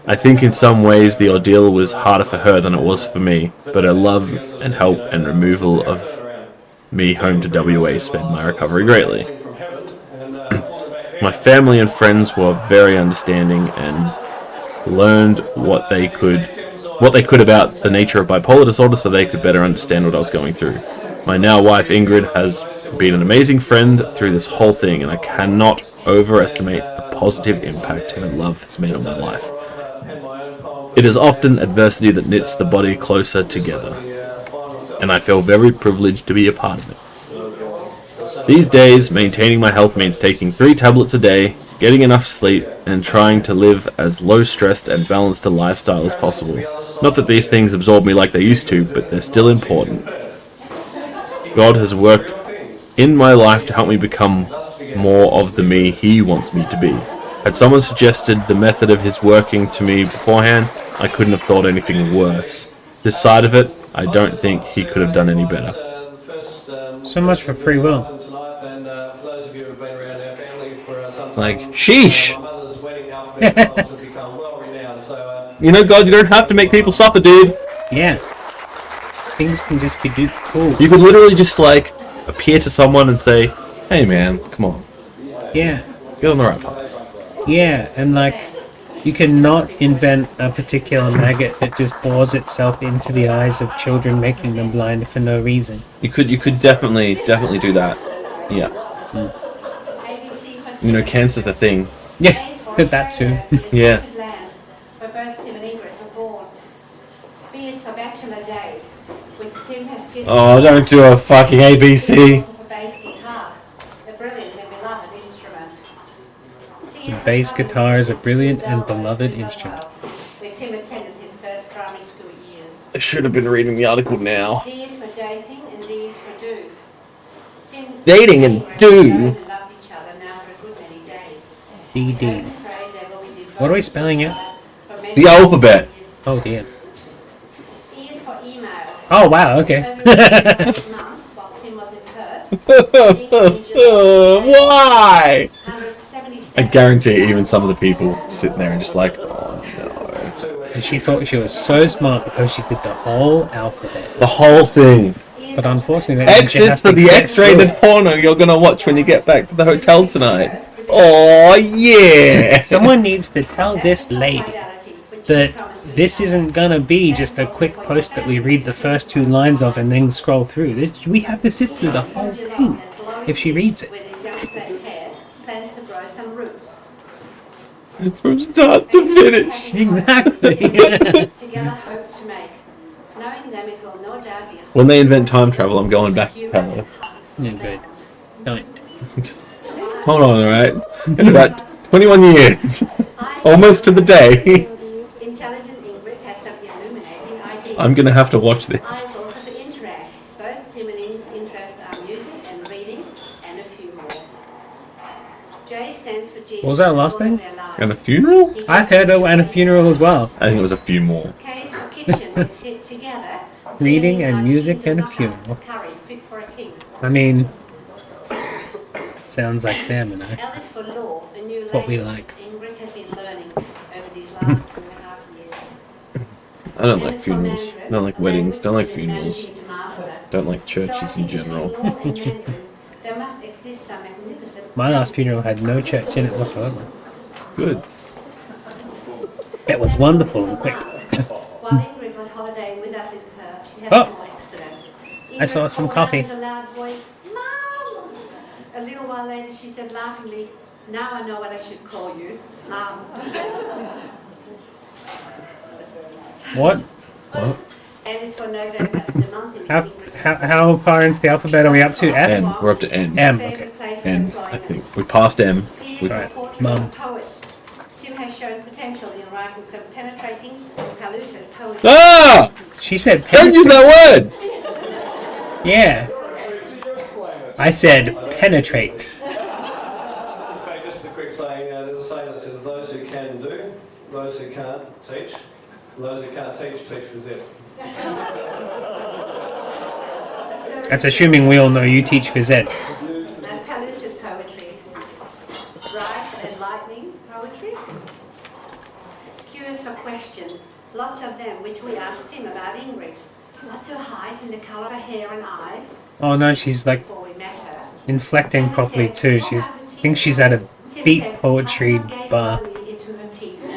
I think in some ways the ordeal was harder for her than it was for me, but her love and help and removal of me home to WA sped my recovery greatly. My family and friends were very understanding and learned what they could about the nature of bipolar disorder so they could better understand what I was going through. My now wife Ingrid has been an amazing friend through this whole thing, and I cannot overestimate the positive impact her love has made on my life. It is often adversity that knits the body closer together, and I feel very privileged to be a part of it. These days, maintaining my health means taking 3 tablets a day getting enough sleep, and trying to live as low-stressed and balanced a lifestyle as possible. Not that these things absorb me like they used to, but they're still important. God has worked in my life to help me become more of the me He wants me to be. Had someone suggested the method of His working to me beforehand, I couldn't have thought anything worse. This side of it, I don't think He could have done any better. So much for free will. Like, sheesh! You know, God, you don't have to make people suffer, dude. Yeah. Things can just be cool. You could literally just, like, appear to someone and say, hey man, come on. Yeah. Get on the right path. Yeah, and like, you cannot invent a particular maggot that just bores itself into the eyes of children, making them blind for no reason. You could definitely do that. Yeah. You know, cancer's a thing. Yeah, that too. Yeah. Where both Tim and Ingrid were born. B is for Bachelor Days, which Tim has kissed. Oh, don't do a fucking ABC. For bass guitar, a brilliant and beloved instrument. The bass guitar is a brilliant and beloved instrument. Where Tim attended his first primary school years. I should have been reading the article now. D is for dating and D is for do. Tim Dating and do. loved each other now for a good many days. DD. What are we spelling out? The alphabet. Oh dear. E is for email. Oh wow, okay. While Tim was in Perth. Why? I guarantee even some of the people sitting there and just like, oh no. And she thought she was so smart because she did the whole alphabet. The whole thing. But unfortunately, that means X you is have for to the get X-rated through porno you're gonna watch when you get back to the hotel tonight. Oh yeah. it. Someone needs to tell this lady that this isn't gonna be just a quick post that we read the first 2 lines of and then scroll through. This we have to sit through the whole thing if she reads it. With his young black hair, plans to grow some roots. From start to finish. Exactly. Together hope to make. Knowing them, it will no doubt be a When they invent time travel, I'm going back to tell her. Yeah, good. Don't. Hold on, alright? In about 21 years. Almost to the day. intelligent Ingrid has some illuminating ideas. I'm gonna have to watch I this. is also for interests. Both Tim and Ing's interests are music and reading, and a few more. J stands for G. What was that last thing? And a funeral? I've heard of and a funeral as well. I think it was a few more. K is for kitchen. We sit together. Reading and music and a funeral. Curry, fit for a king. I mean, sounds like Sam and I. L is for law, a new It's what we language like. Ingrid has been learning over these last 2.5 years. I don't like funerals. Don't like weddings. Don't like funerals. Don't like churches in general. There must exist some magnificent. My last funeral had no church in it whatsoever. Good. It was wonderful and quick. While Ingrid was holidaying with us in Perth, she had Oh. a small accident. I saw Ingrid some called out coffee. with a loud voice, "Mum!" A little while later, she said laughingly, "Now I know what I should call you, Mum." What? What? N is for November, the month in which How, Ingrid how far into the alphabet are we up to? F? N. We're up to N. M, okay. favorite place of N, I employment. think. We passed M. P is With for Right. portrait Mum. of a poet. Tim has shown potential in writing some penetrating, pellucid poetry. Ah! She said Don't use that word! Yeah. I said penetrate. In fact, just a quick saying, there's a saying that says those who can do, those who can't teach, and those who can't teach for Z. That's assuming we all know you teach phys ed. Pellucid poetry. Bright and enlightening poetry. Q is for question. Lots of them, which we asked Tim about Ingrid. What's her height and the colour of her hair and eyes? Oh no, she's like Before we met her. inflecting properly too. I think she's at a Tim beat said, poetry "I can't gaze bar. blindly into her teeth." We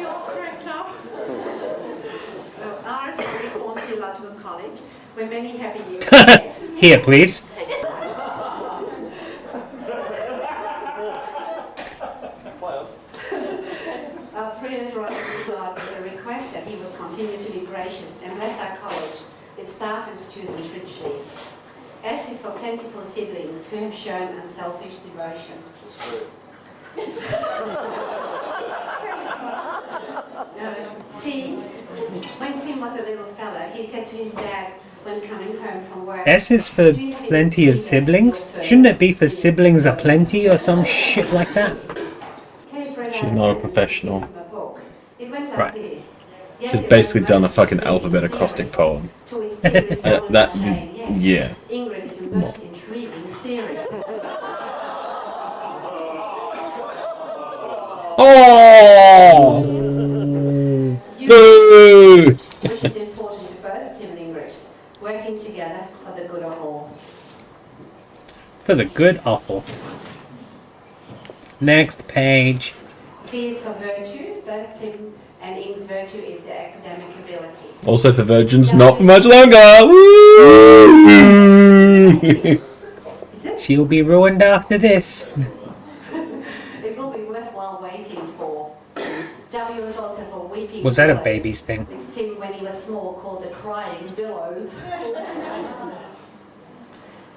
all cracked up. R is for Reformed Theological College, where many happy years ahead. Here, please. Our prayers rise to God with a request that He will continue to be gracious and bless our college, its staff and students richly. S is for plentiful siblings who have shown unselfish devotion. T, when Tim was a little fella, he said to his dad when coming home from work, S is for plenty of siblings. Shouldn't it be for siblings are plenty or some shit like that? She's not a professional. it went like Right. this. She's basically done a fucking alphabet acrostic poem. To its dearest one That, saying, yes, yeah. Ingrid is a most intriguing theory. Oh! Boo! Which is important to both Tim and Ingrid, working together for the good of all. For the good awful. Next page. V is for virtue. Both Tim and Ing's virtue is their academic ability. Also for virgins, not much longer. Woo! She'll be ruined after this. It will be worthwhile waiting for. W is also for weeping Was that a billows, baby's thing? which Tim, when he was small, called the crying billows.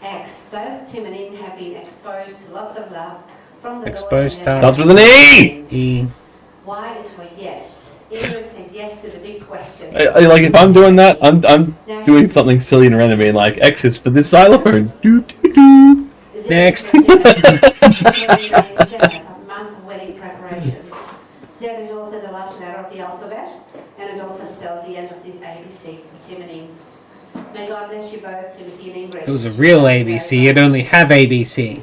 X. Both Tim and Ing have been exposed to lots of love from the Exposed Lord. Starts with an E! E. Y is for yes. Ingrid said yes to the big question. Like if I'm doing that, I'm doing something silly and random being like X is for the xylophone. Doo, doo, doo. Next. Month of wedding preparations. Z is also the last letter of the alphabet, and it also spells the end of this ABC for Tim and Ing. May God bless you both, Timothy and Ingrid. It was a real ABC. You'd only have ABC.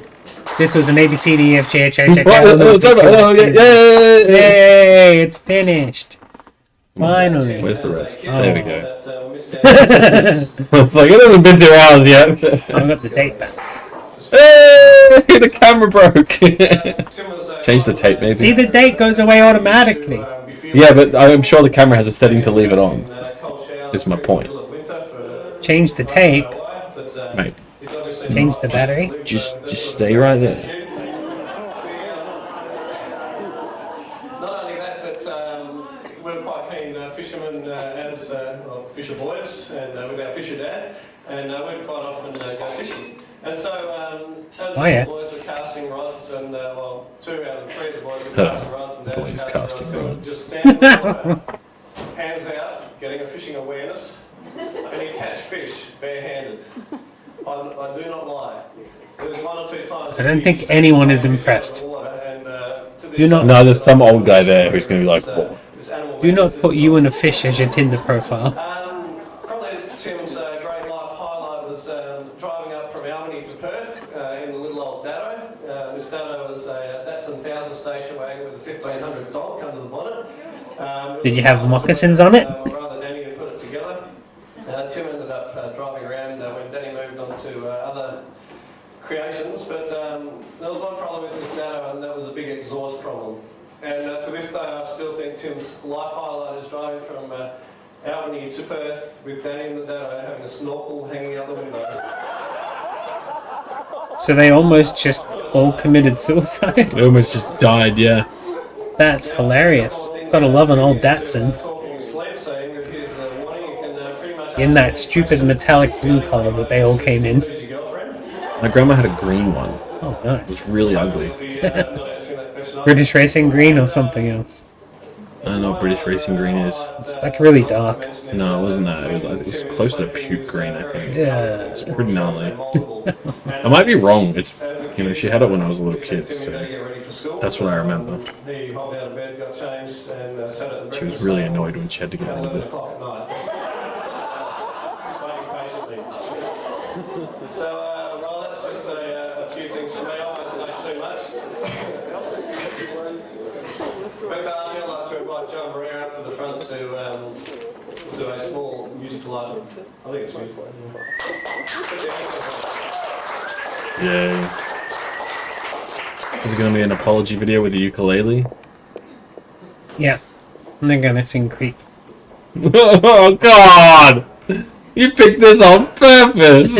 This was an ABC, D, E, F, G, H, I, J, K, L, M, N, O, P, Q, R, S, T, U, V. Yay! It's finished. Finally. Where's the rest? Oh. There we go. It's like it hasn't been 2 hours yet. I got the date back. Hey, the camera broke. Change the tape, maybe. See, the date goes away automatically. Yeah, but I'm sure the camera has a setting to leave it on. Is my point. Change the tape. Mate, Change the battery. just stay right there. Not only that, but we're quite keen fishermen as fisher boys and with our fisher dad, and we'd quite often go fishing. And so, as the boys were casting rods, and well, 2 out of 3 of the boys were casting rods, and Dad was Boys casting casting rods, rods. just standing there, hands out, getting a fishing awareness, and you catch fish barehanded. I do not lie. There was 1 or 2 times. I don't think anyone is impressed. Do not. No, there's some old guy there who's gonna be like, "Whoa." Do not put you and a fish as your Tinder profile. Probably Tim's great life highlight was driving up from Albany to Perth in the little old Datto. This Datto was a Datsun 1000 station wagon with a 1500 donk under the bonnet. Did you have moccasins on it? Rather Danny had put it together. Tim ended up driving around when Danny moved on to other creations, but there was one problem with this Datto, and that was a big exhaust problem. And to this day, I still think Tim's life highlight is driving from Albany to Perth with Danny in the Datto having a snorkel hanging out the window. So they almost just all committed suicide? They almost just died, yeah. That's hilarious. Gotta love an old Datsun. In that stupid metallic blue colour that they all came in. My grandma had a green one. Oh, It nice. was really ugly. British Racing Green or something else. I don't know what British Racing Green is. It's like really dark. No, it wasn't that. It was closer to puke green, I think. Yeah. It's pretty gnarly. I might be wrong. It's, you know, she had it when I was a little kid, so that's what I remember. She was really annoyed when she had to get rid of it. So, well, that's just a few things from me. I won't say too much. But I'd like to invite John Barrera up to the front to do a small musical item. I think it's musical. Yay. Is it going to be an apology video with the ukulele? Yeah. And they're gonna sing Creep. Oh, God! You picked this on purpose!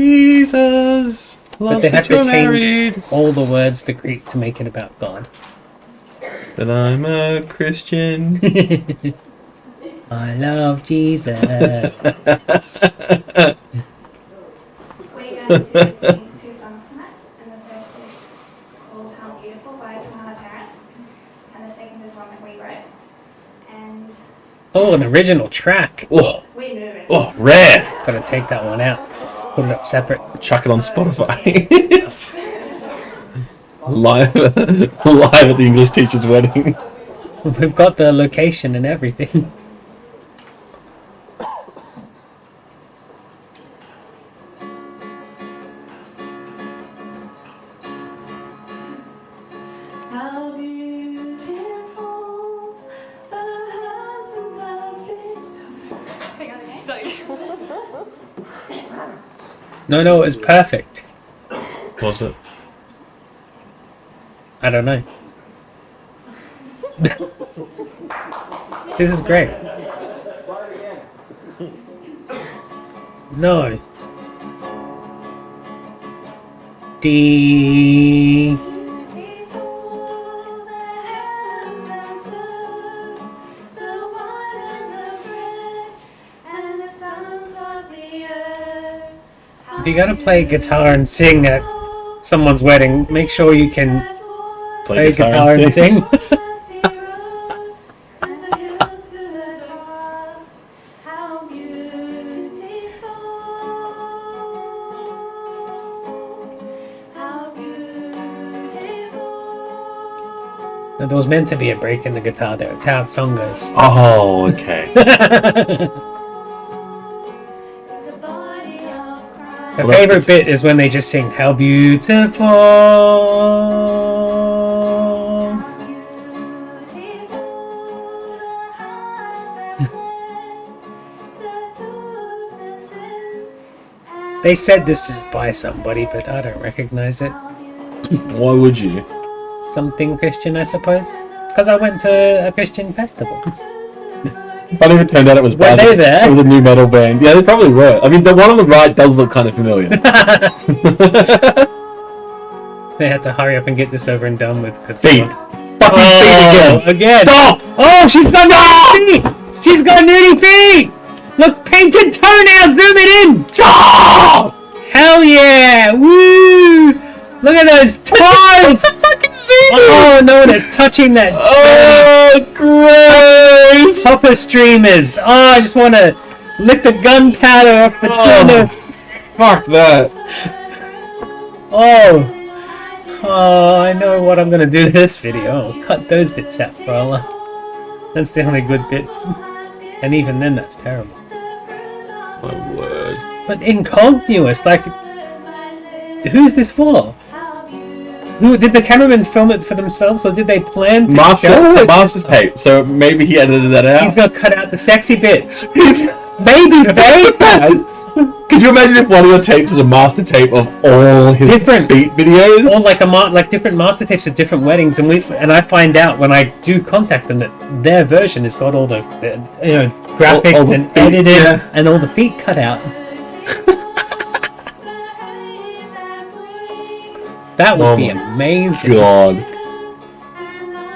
Jesus! But they had to change all the words to Creep to make it about God. That I'm a Christian. I love Jesus. We're going to sing 2 songs tonight, and the first is called How Beautiful by Tamala Paris, and the second is one that we wrote. And Oh, an original track. Oh, we're nervous. oh, rare. Gotta take that one out. Put it up separate. Chuck it on Spotify. live, live at the English teacher's wedding. We've got the location and everything. How beautiful the handsome No, it was perfect. Was it? I don't know. This is great. No. D. If you gotta play guitar and sing at someone's wedding, make sure you can play guitar and sing. There was meant to be a break in the guitar there. It's how the song goes. Oh, okay. My favorite bit is when they just sing "How Beautiful." They said this is by somebody, but I don't recognize it. Why would you? Something Christian, I suppose. Because I went to a Christian festival. But if it turned out it was Were they there? It was a new metal band. Yeah, they probably were. I mean, the one on the right does look kind of familiar. They had to hurry up and get this over and done with. Cause Feet. Fucking feet again. Stop! Oh, she's got nudie feet! She's got nudie feet! Look, painted toenails! Zoom it in! Stop! Hell yeah! Woo! Look at those toes! Oh no, it's touching that. Oh, gross! Popper streamers. Oh, I just want to lick the gunpowder off between them. Fuck that. Oh, I know what I'm gonna do this video. I'll cut those bits out, Fowler. That's the only good bits, and even then, that's terrible. My word. But incongruous, like, who's this for? Who did the cameraman film it for themselves, or did they plan to show it? Master tape. So maybe he edited that out. He's gonna cut out the sexy bits. Maybe very bad. Could you imagine if one of your tapes is a master tape of all his Different beat videos? Or like different master tapes of different weddings, and I find out when I do contact them that their version has got all the graphics all the and feet, edited yeah. and all the feet cut out. That would be amazing. God.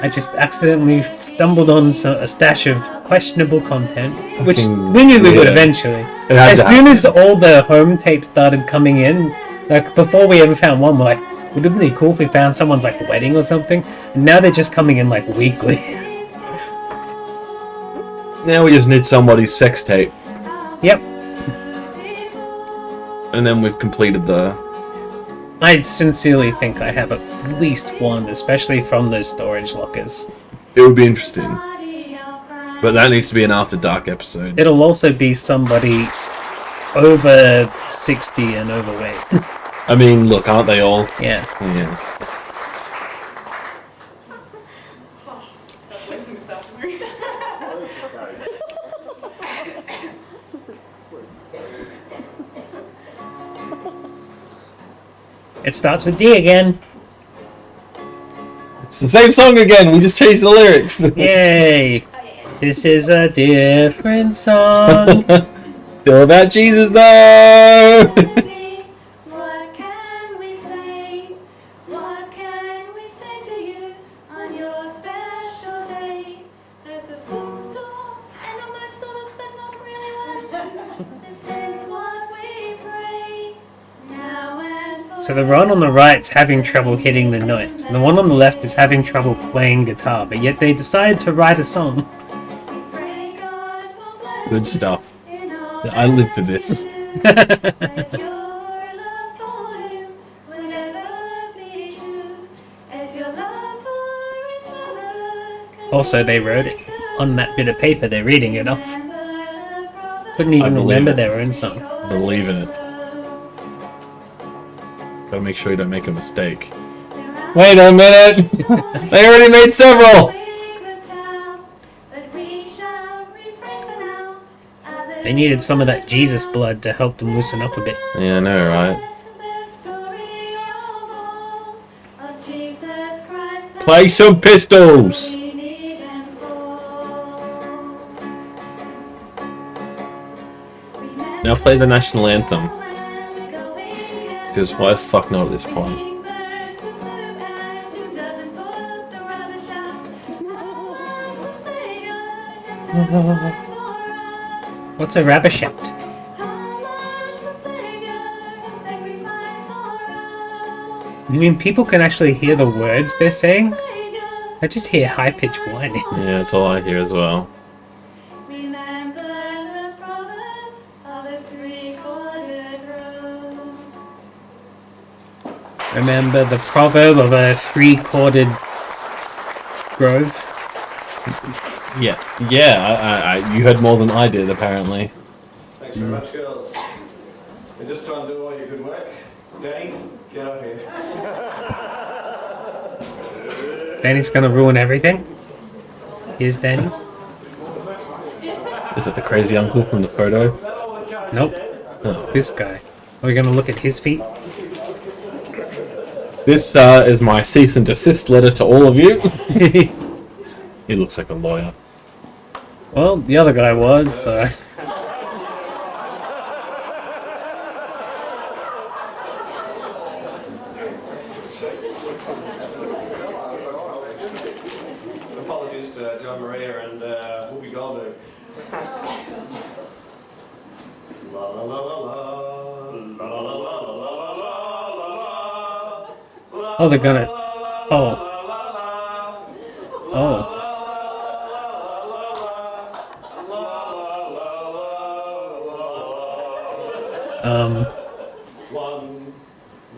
I just accidentally stumbled on a stash of questionable content, which Fucking we knew we would weird. eventually. It had As to soon as all the home tapes started coming in, like before we ever found one, we're like, would it be cool if we found someone's like wedding or something? And now they're just coming in like weekly. Now we just need somebody's sex tape. Yep. And then we've completed the... I sincerely think I have at least one, especially from those storage lockers. It would be interesting. But that needs to be an After Dark episode. It'll also be somebody over 60 and overweight. I mean, look, aren't they all? Yeah. Yeah. It starts with D again. It's the same song again, we just changed the lyrics. Yay! This is a different song. Still about Jesus though! What can we say? What can we say to you on your special day? There's a storm and almost So the one on the right's having trouble hitting the notes, and the one on the left is having trouble playing guitar, but yet they decided to write a song. Good stuff. I live for this. Also, they wrote it on that bit of paper they're reading it off. Couldn't even remember their own song. Believe in it. Gotta make sure you don't make a mistake. Wait a minute! They already made several! They needed some of that Jesus blood to help them loosen up a bit. Yeah, I know, right? Play some pistols! Now play the national anthem. Because why the fuck not at this point? What's a rabashat? You mean people can actually hear the words they're saying? I just hear high-pitched whining. Yeah, that's all I hear as well. Remember the proverb of a three-chorded grove? Yeah, you heard more than I did, apparently. Thanks very much, girls. And just to undo all your good work, Danny, get up here. Danny's gonna ruin everything. Here's Danny. Is that the crazy uncle from the photo? Nope. Oh. This guy. Are we gonna look at his feet? This is my cease and desist letter to all of you. He looks like a lawyer. Well, the other guy was, so... Apologies to John Maria and Whoopi Goldberg. La la la la la la la la la la. Oh, they're gonna... Oh. Oh.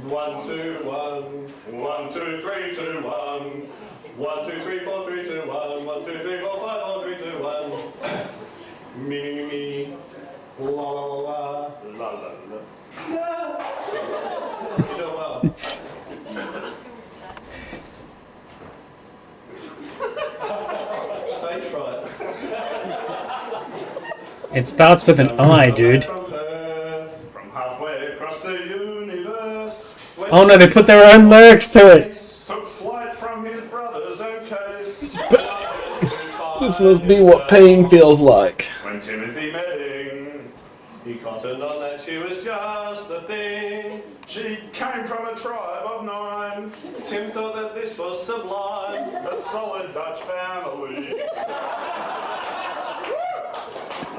One, two, one. 1, 2, 3, 2, 1. 1, 2, 3, 4, 3, 2, 1. 1, 2, 3, 4, 5, 4, 3, 2, 1. Me, me, me, me. La, la, la, la. La, la, la. You're doing well. Stage fright. It starts with an I, dude. From halfway across the universe. Oh no, they put their own lyrics to it! Took flight from his brother's own case. This must be what pain feels like. When Timothy Medding, He cottoned on that she was just the thing. she came from a tribe of 9. Tim thought that this was sublime. A solid Dutch family.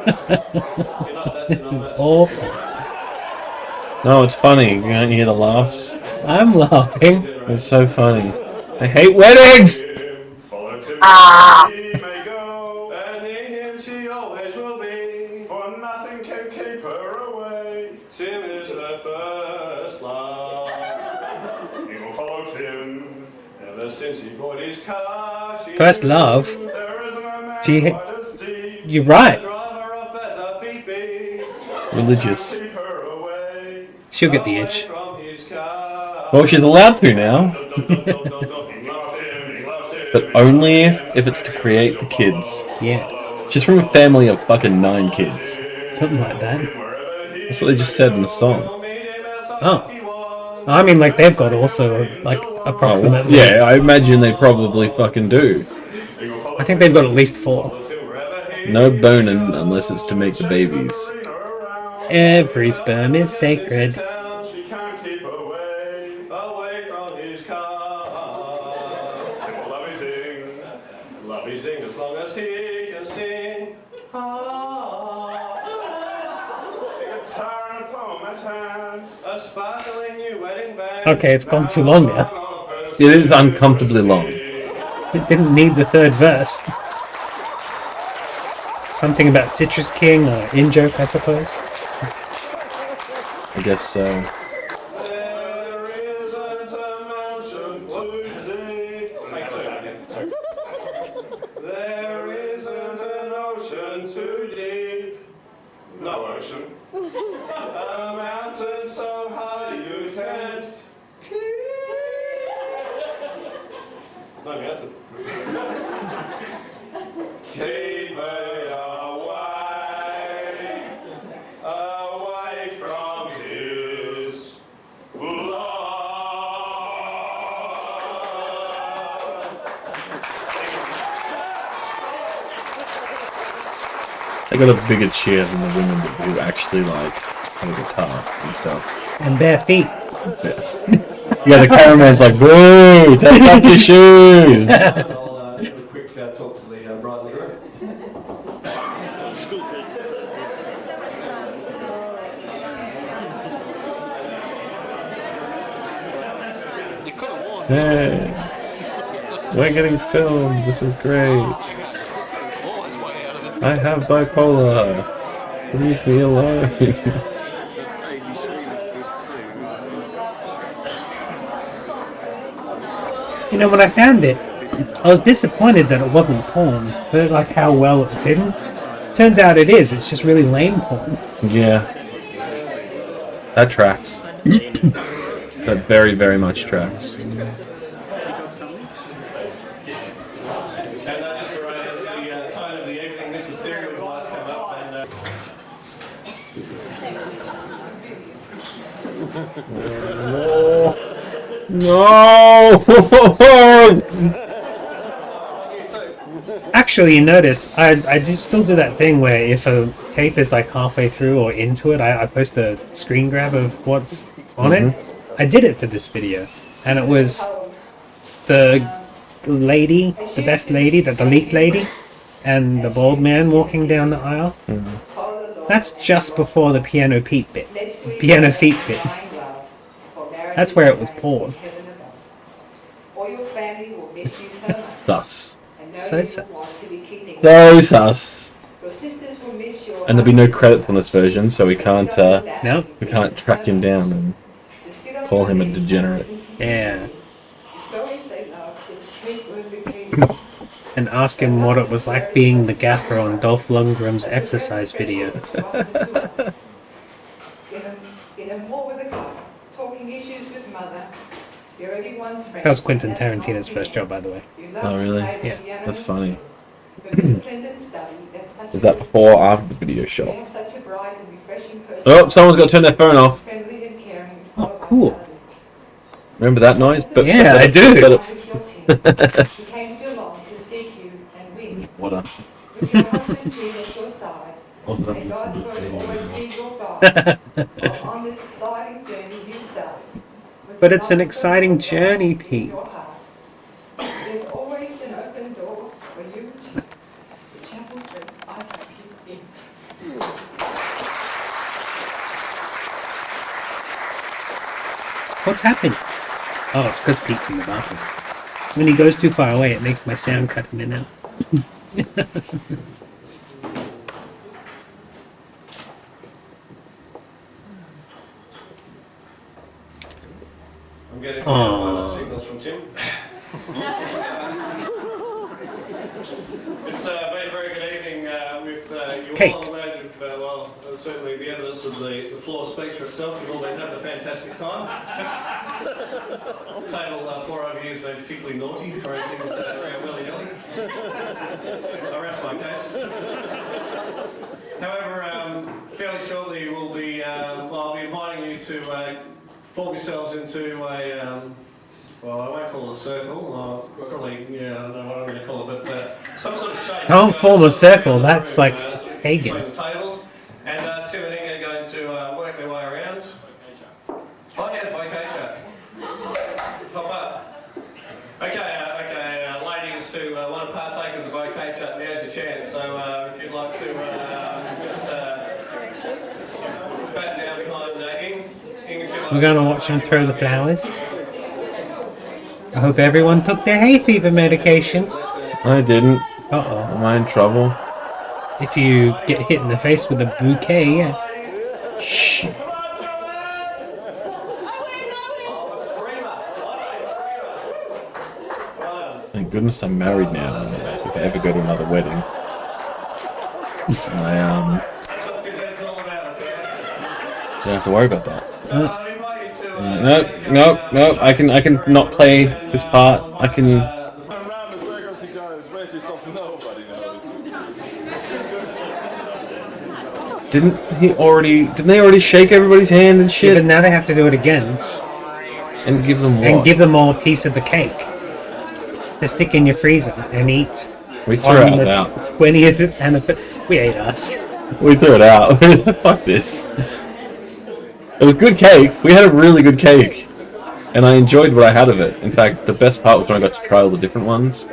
You're not Dutch, you're not Dutch. Awful. No, it's funny. You can't hear the laughs. I'm laughing. It's so funny. I hate weddings! Follow Timothy, he may go. And in him she always will be. For nothing can keep her away. Tim is her first love. He will follow Tim. Ever since he bought his car, she First love? There is no man Gee, quite as deep. you're right. drive her up as a pee-pee. Religious. Keep her away. She'll get the itch. From his car. Well, she's allowed to now. He loves him, he loves him. But only if it's to create the kids. Yeah, She's from a family of fucking 9 kids. something like that. That's what they just said in the song. Oh. I mean, like, they've got also, like, approximately... Yeah, I imagine they probably fucking do. I think they've got at least 4. No boning unless it's to make the babies. Every sperm is sacred. She can't keep away. Away from his car. Tim will love his sing. Love he sing as long as he can sing. A guitar and a poem Okay, it's gone too long now. It is uncomfortably long. It didn't need the third verse. Something about Citrus King or in-joke, I suppose. I guess so. There isn't an ocean too deep. No ocean. A mountain so high you can't no mountain. Keep me away from his love. I got a bigger cheer than the women who actually like have a guitar and stuff. And bare feet. Yeah, the cameraman's like, boo, take off your shoes. I'll have a quick talk to the bride and the groom. Hey, we're getting filmed. This is great. I have bipolar. Leave me alone. You know, when I found it, I was disappointed that it wasn't porn, but like how well it was hidden. Turns out it is, it's just really lame porn. Yeah. That tracks. That very, very much tracks. And just to raise the tone of the evening, Mrs. Theory was last come up and No! Actually, you notice, I do still do that thing where if a tape is like halfway through or into it, I post a screen grab of what's on it. I did it for this video, and it was the lady, the best lady, the leak lady, and the bald man walking down the aisle. That's just before the Piano Pete bit. Piano Feet bit. That's where it was paused. Or your family will miss you so much. Thus. So sus. So sus. Your sisters will miss your And there'll be no credits on this version, so we can't No. we can't track him down and call him a degenerate. Yeah. The stories they love is a treat worth repeating. And ask him what it was like being the gaffer on Dolph Lundgren's exercise video. In a war with a car, talking issues with mother, you're everyone's friend. That was Quentin Tarantino's first job, by the way. Oh really? Yeah. That's funny. Disciplined and study, that's such Is that before or after the video shot? You have such a bright and refreshing person. Oh, someone's got to turn their phone off. Friendly and caring. Oh, cool. Remember that noise? But, Yeah, I do. He came to Geelong to seek you and win. Water. With your husband Jean at your side. Also, May God's word always be your guide. On this exciting journey you started. With But the it's an love of exciting God journey, in Pete. your heart. There's always an open door for you to the Chapel Street. I hope you in. What's happening? Oh, it's because Pete's in the bathroom. When he goes too far away, it makes my sound cut in and out. I'm getting Aww. signals from Tim. It's been a very good evening with you Cake. all. Certainly the evidence of the floor speaks for itself. You've all been having a fantastic time. Table 4 over you has been particularly naughty, throwing things around willy-nilly. I rest my case. However, fairly shortly we'll be, I'll be inviting you to form yourselves into a, well, I won't call it a circle, probably, yeah, I don't know what I'm going to call it, but some sort of shape. Can't form a circle, that's like pagan. Between the tables, and Tim and Inge are going to work their way around. Oh yeah, bouquet chat. Pop up. Okay, ladies who want to partake of the bouquet chat, now's your chance. So if you'd like to just batten down behind Inge. We're gonna watch them throw the flowers. I hope everyone took their hay fever medication. I didn't. Uh-oh. Am I in trouble? If you get hit in the face with a bouquet, yeah. Shh. Thank goodness I'm married now. If I ever go to another wedding, I don't have to worry about that. No. I can not play this part. I can. Didn't they already shake everybody's hand and shit? Yeah, but now they have to do it again. And give them what? And give them all a piece of the cake. To stick in your freezer and eat. We threw ours out. 20th anniversary. We ate us. We threw it out. Fuck this. It was good cake. We had a really good cake. And I enjoyed what I had of it. In fact, the best part was when I got to try all the different ones.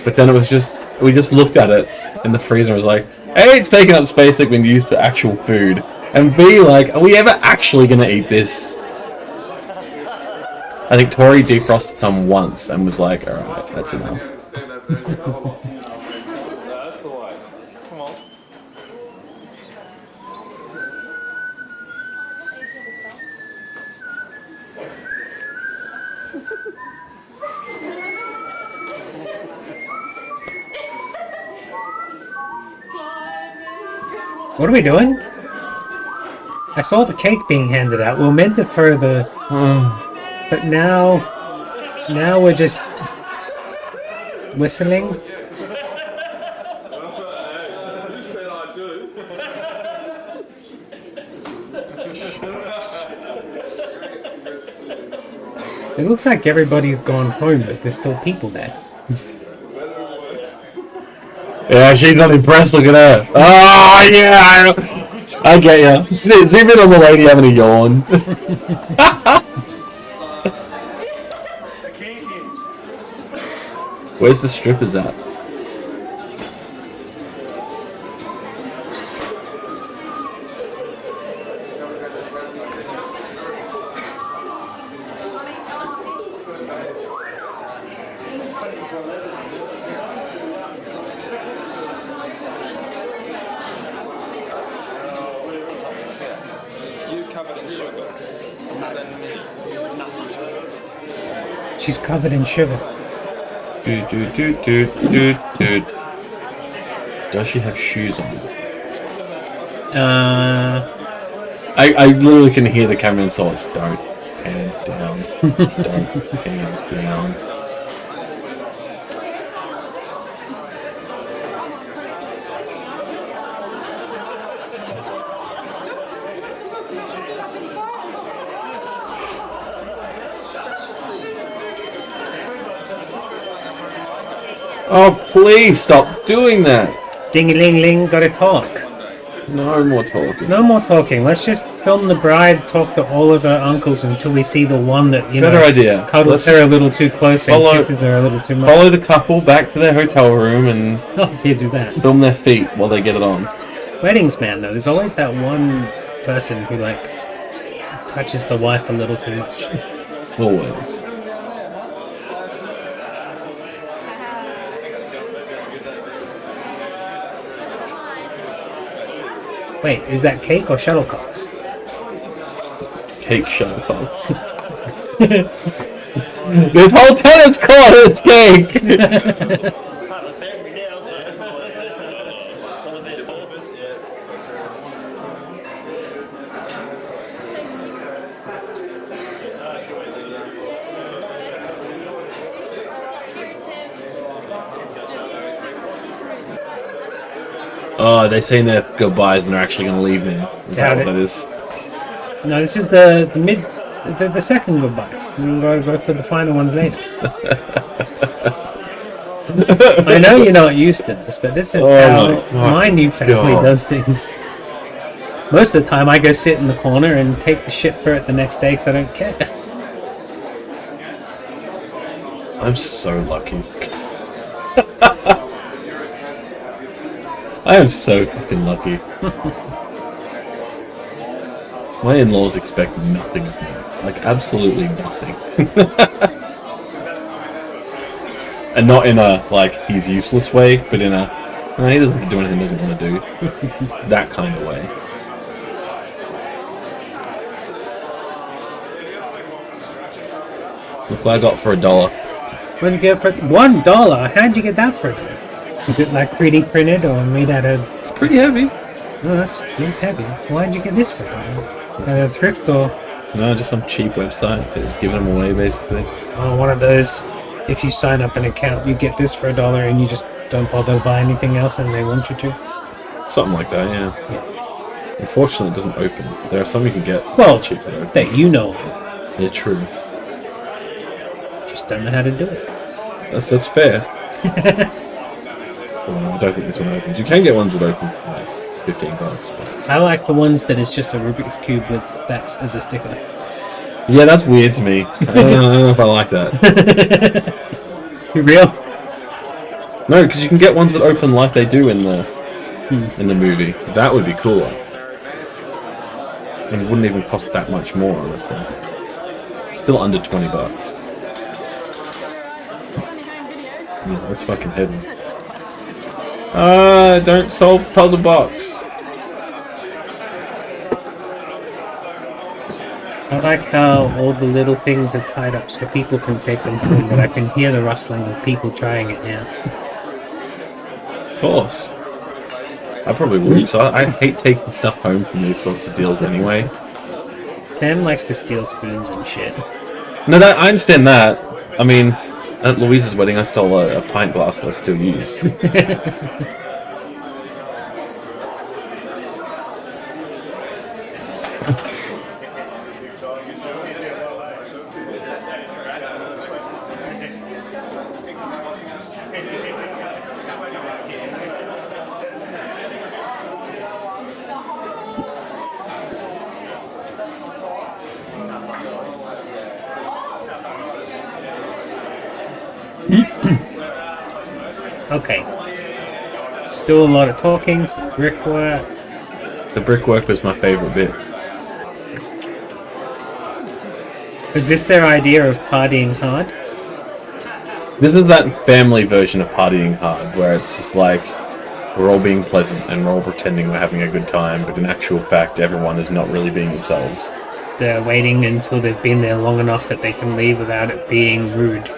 But then it was just, we just looked at it in the freezer and was like, A, it's taking up space that can be used for actual food. And B, like, are we ever actually going to eat this? I think Tori defrosted some once and was like, alright, that's enough. What are we doing? I saw the cake being handed out. We were meant to throw the... But now we're just... whistling? It looks like everybody's gone home, but there's still people there. Yeah, she's not impressed. Look at her. Oh, yeah. I get ya. Zoom in on the lady having a yawn. Where's the strippers at? She's covered in sugar. Does she have shoes on? I literally can hear the cameraman's thoughts. Don't pan down. Don't pan down. Oh, please stop doing that. Ding-a-ling-ling, gotta talk. No more talking. No more talking. Let's just film the bride talk to all of her uncles until we see the one that, Better idea. cuddles her a little too close and kisses her a little too much. Follow the couple back to their hotel room and do that. Film their feet while they get it on. Weddings, man, though, there's always that one person who, like, touches the wife a little too much. Always. Wait, is that cake or shuttlecocks? Cake shuttlecocks. This whole tennis court is cake! Oh, they're saying their goodbyes and they're actually going to leave now. Is that what that is? No, this is the second goodbyes. We'll go for the final ones later. I know you're not used to this, but this is how my new family does things. Most of the time I go sit in the corner and take the shit for it the next day because I don't care. I'm so lucky. I am so fucking lucky. My in-laws expect nothing of me. Like, absolutely nothing. And not in a, like, he's useless way, but in a, he doesn't have to do anything he doesn't want to do. That kind of way. Look what I got for $1. What did you get for $1? How'd you get that for? Is it like 3D printed or made out of? It's pretty heavy. Oh, that's heavy. Why'd you get this for? A thrift or? No, just some cheap website that was giving them away, basically. Oh, one of those. If you sign up an account, you get this for $1, and you just don't bother to buy anything else, and they want you to. Something like that, yeah. Unfortunately, it doesn't open. There are some you can get cheaper. That you know. Yeah, true. Just don't know how to do it. That's fair. Well, I don't think this one opens. You can get ones that open like $15. But... I like the ones that is just a Rubik's Cube with bats as a sticker. Yeah, that's weird to me. I don't know if I like that. You real? No, because you can get ones that open like they do in the movie. That would be cooler. And it wouldn't even cost that much more, honestly. Still under $20. Yeah, that's fucking heavy. Don't solve the puzzle box. I like how all the little things are tied up so people can take them home, but I can hear the rustling of people trying it now. Of course. I probably wouldn't, so I hate taking stuff home from these sorts of deals anyway. Sam likes to steal spoons and shit. No, I understand that. I mean, at Louise's wedding I stole a pint glass that I still use. Okay. Still a lot of talking, some brickwork. The brickwork was my favourite bit. Is this their idea of partying hard? This is that family version of partying hard, where it's just like, we're all being pleasant and we're all pretending we're having a good time, but in actual fact everyone is not really being themselves. They're waiting until they've been there long enough that they can leave without it being rude.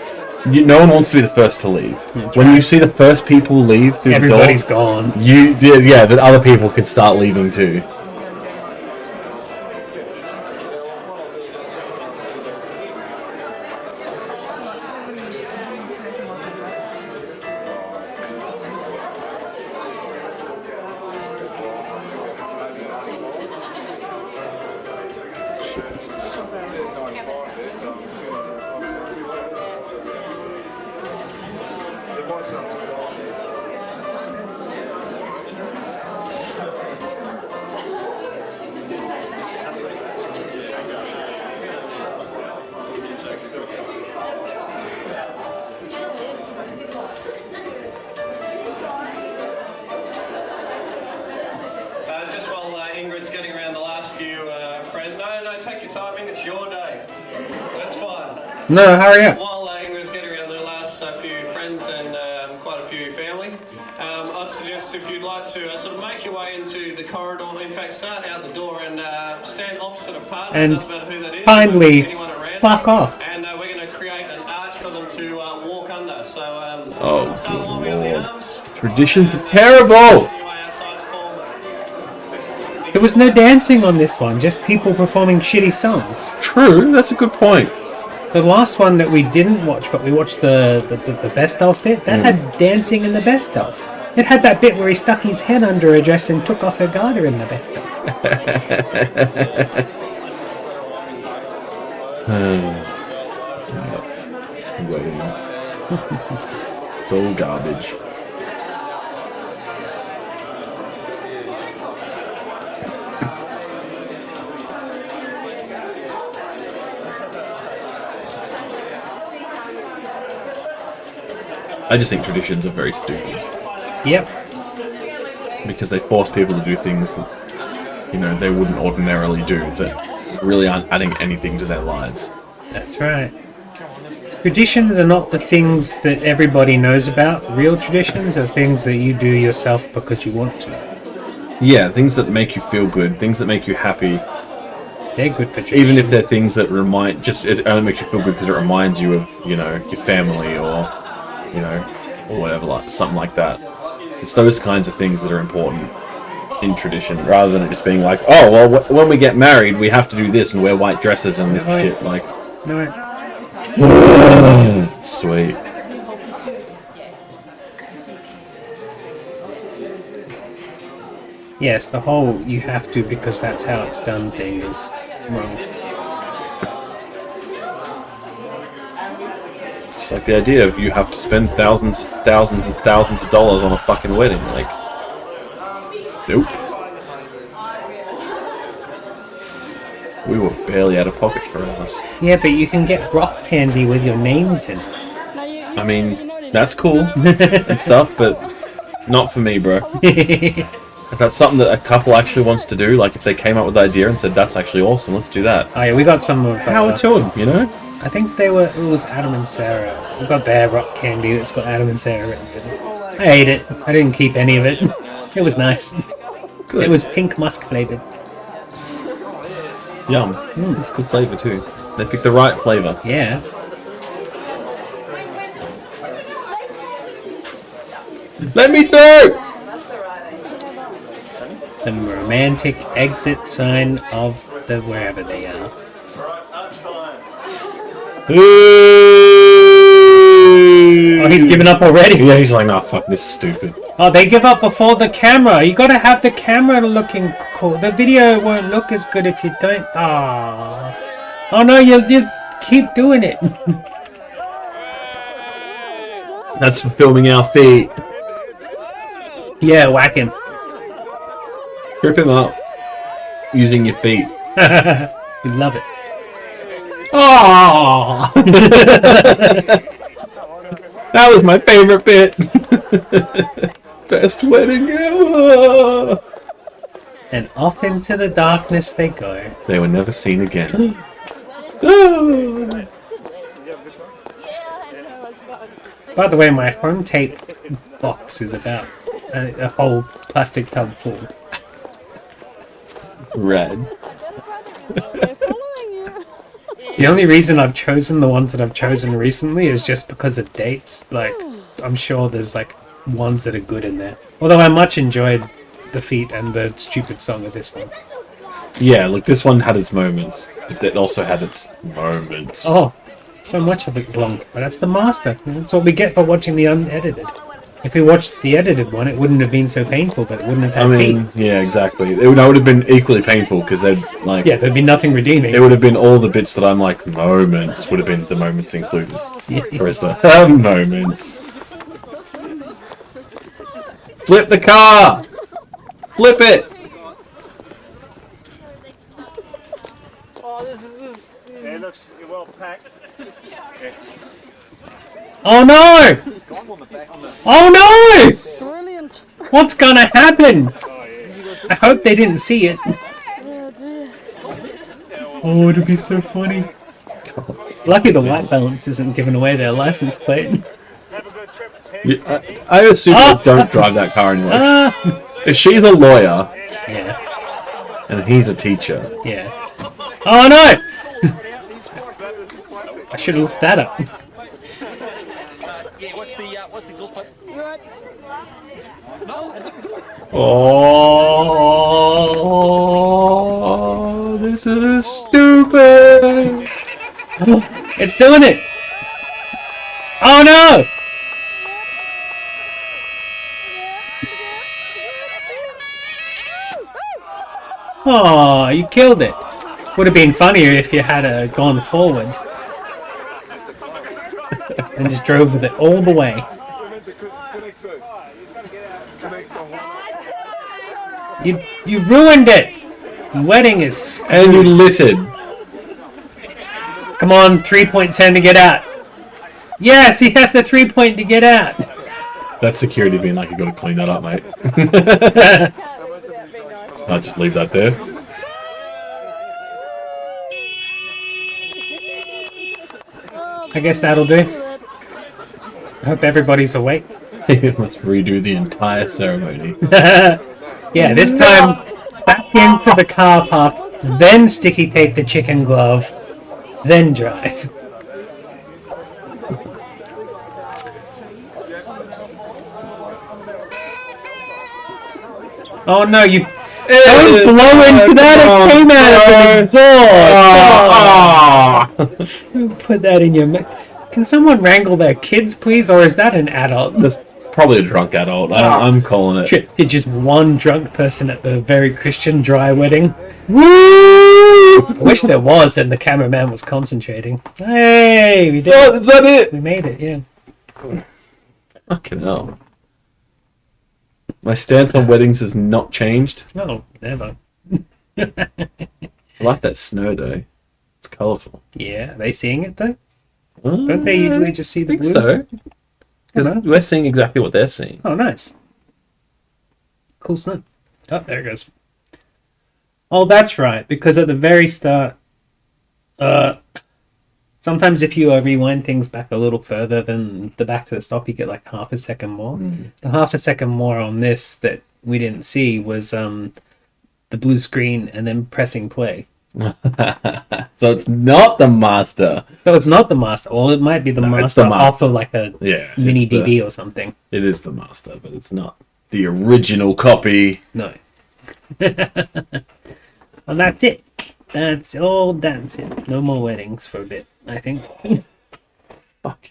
No one wants to be the first to leave. When you see the first people leave through Everybody's the door, gone. that other people can start leaving too. Just while Ingrid's getting around the last few friends. No, take your timing. It's your day. That's fine. No, hurry up. While Ingrid's getting around the last few friends and quite a few family, I'd suggest if you'd like to sort of make your way into the corridor. In fact, start out the door and stand opposite a partner. And doesn't matter who that is. kindly anyone around. fuck off. And we're going to create an arch for them to walk under. So Oh, start warming up the arms. Traditions are terrible! There was no dancing on this one, just people performing shitty songs. True, that's a good point. The last one that we didn't watch, but we watched the best of bit, that had dancing in the best of. It had that bit where he stuck his head under her dress and took off her garter in the best of. Weddings. It's all garbage. I just think traditions are very stupid. Yep. Because they force people to do things you know, they wouldn't ordinarily do, that really aren't adding anything to their lives. That's right. Traditions are not the things that everybody knows about. Real traditions are things that you do yourself because you want to. Yeah, things that make you feel good, things that make you happy. They're good for traditions. Even if they're things that it only makes you feel good because it reminds you of, you know, your family or, you know, or whatever, like something like that. It's those kinds of things that are important in tradition, rather than it just being like, oh, well, when we get married, we have to do this and wear white dresses and this shit. Like, no. Sweet. Yes, the whole "you have to because that's how it's done" thing is wrong. It's like the idea of you have to spend thousands and thousands of dollars on a fucking wedding. Like, nope. We were barely out of pocket for ours. Yeah, but you can get rock candy with your names in. I mean, that's cool and stuff, but not for me, bro. If that's something that a couple actually wants to do, like if they came up with the idea and said, that's actually awesome, let's do that. Oh yeah, we got some of... Power to them, you know? I think it was Adam and Sarah. We got their rock candy that's got Adam and Sarah written in it. I ate it. I didn't keep any of it. It was nice. Good. It was pink musk flavoured. Yum. It's good flavour too. They picked the right flavour. Yeah. Let me through! The romantic exit sign of the wherever they are. Oh, he's given up already? Yeah, he's like, nah, fuck, this is stupid. Oh, they give up before the camera. You gotta have the camera looking cool. The video won't look as good if you don't. Ah. Oh no, you keep doing it. That's for filming our feet. Yeah, whack him. Grip him up using your feet. You love it. Oh! That was my favorite bit. Best wedding ever. And off into the darkness they go. They were never seen again. By the way, my home tape box is about a whole plastic tub full. Red. The only reason I've chosen the ones that I've chosen recently is just because of dates. Like, I'm sure there's like ones that are good in there. Although I much enjoyed the feat and the stupid song of this one. Yeah, look, this one had its moments, but it also had its moments. Oh, so much of it's long, but that's the master. That's what we get for watching the unedited. If we watched the edited one, it wouldn't have been so painful, but it wouldn't have had feet. Yeah, exactly. It would have been equally painful because they'd like. Yeah, there'd be nothing redeeming. It would have been all the bits that I'm like moments would have been the moments included, whereas the moments. Flip the car. Flip it. Oh, this. Yeah, it looks well packed. Oh no! Oh no! Brilliant. What's gonna happen? I hope they didn't see it. Oh, it'd be so funny. Lucky the white balance isn't giving away their license plate. Yeah, I assume they don't drive that car anyway. If she's a lawyer, yeah, and he's a teacher, yeah. Oh no! I should have looked that up. Oh, this is stupid. It's doing it. Oh no! Oh, you killed it. Would have been funnier if you had gone forward and just drove with it all the way. You ruined it. The wedding is and you littered. Come on, 3.10 to get out. Yes, he has the 3 point to get out. That's security being like, you got to clean that up, mate. I'll just leave that there. I guess that'll do. I hope everybody's awake. You must redo the entire ceremony. Yeah, this time back into the car park, then sticky tape the chicken glove, then dry it. Oh no, you don't blow into that, it came out of an exhaust! You put that in your mouth. Can someone wrangle their kids, please, or is that an adult? That's probably a drunk adult. I'm calling it. You're just one drunk person at the very Christian dry wedding. Woo! I wish there was, and the cameraman was concentrating. Hey, we did it. Is that it? We made it, yeah. Fucking hell. My stance on weddings has not changed. No, never. I like that snow though. It's colourful. Yeah, are they seeing it though? Don't they usually just see the I think blue? so. Because we're seeing exactly what they're seeing. Oh, nice. Cool snow. Oh, there it goes. Oh, that's right. Because at the very start, sometimes if you rewind things back a little further than the back to the stop, you get like half a second more. The half a second more on this that we didn't see was the blue screen and then pressing play. So it's not the master. So it's not the master. Well, it might be the master off of like a mini DV or something. It is the master, but it's not the original copy. No. Well, that's it. That's all dancing. No more weddings for a bit, I think.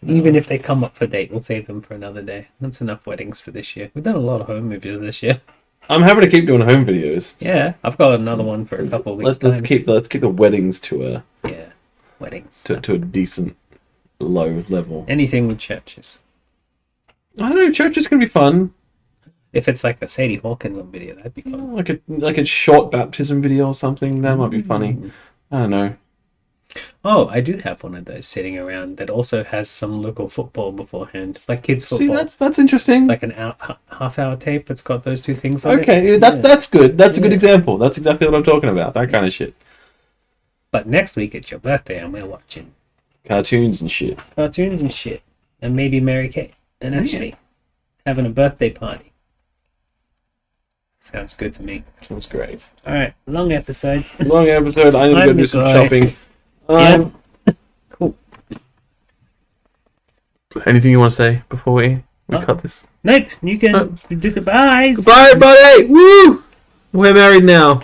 Even if they come up for date, we'll save them for another day. That's enough weddings for this year. We've done a lot of home movies this year. I'm happy to keep doing home videos. Yeah, I've got another one for a couple of weeks. Let's keep the weddings to a weddings to a decent low level. Anything with churches. I don't know. Church is gonna be fun. If it's like a Sadie Hawkins on video, that'd be fun. Like a short baptism video or something. That might be funny. I don't know. Oh, I do have one of those sitting around that also has some local football beforehand, like kids football. See, that's interesting. It's like an half-hour tape. It's got those two things on it. Okay, that's good. That's a good example. That's exactly what I'm talking about. That kind of shit. But next week it's your birthday, and we're watching cartoons and shit. And maybe Mary Kate and Ashley having a birthday party. Sounds good to me. Sounds great. All right, long episode. I need to go do some shopping. Cool. Anything you want to say before we cut this? Nope. You can do the byes. Bye, buddy. Woo! We're married now.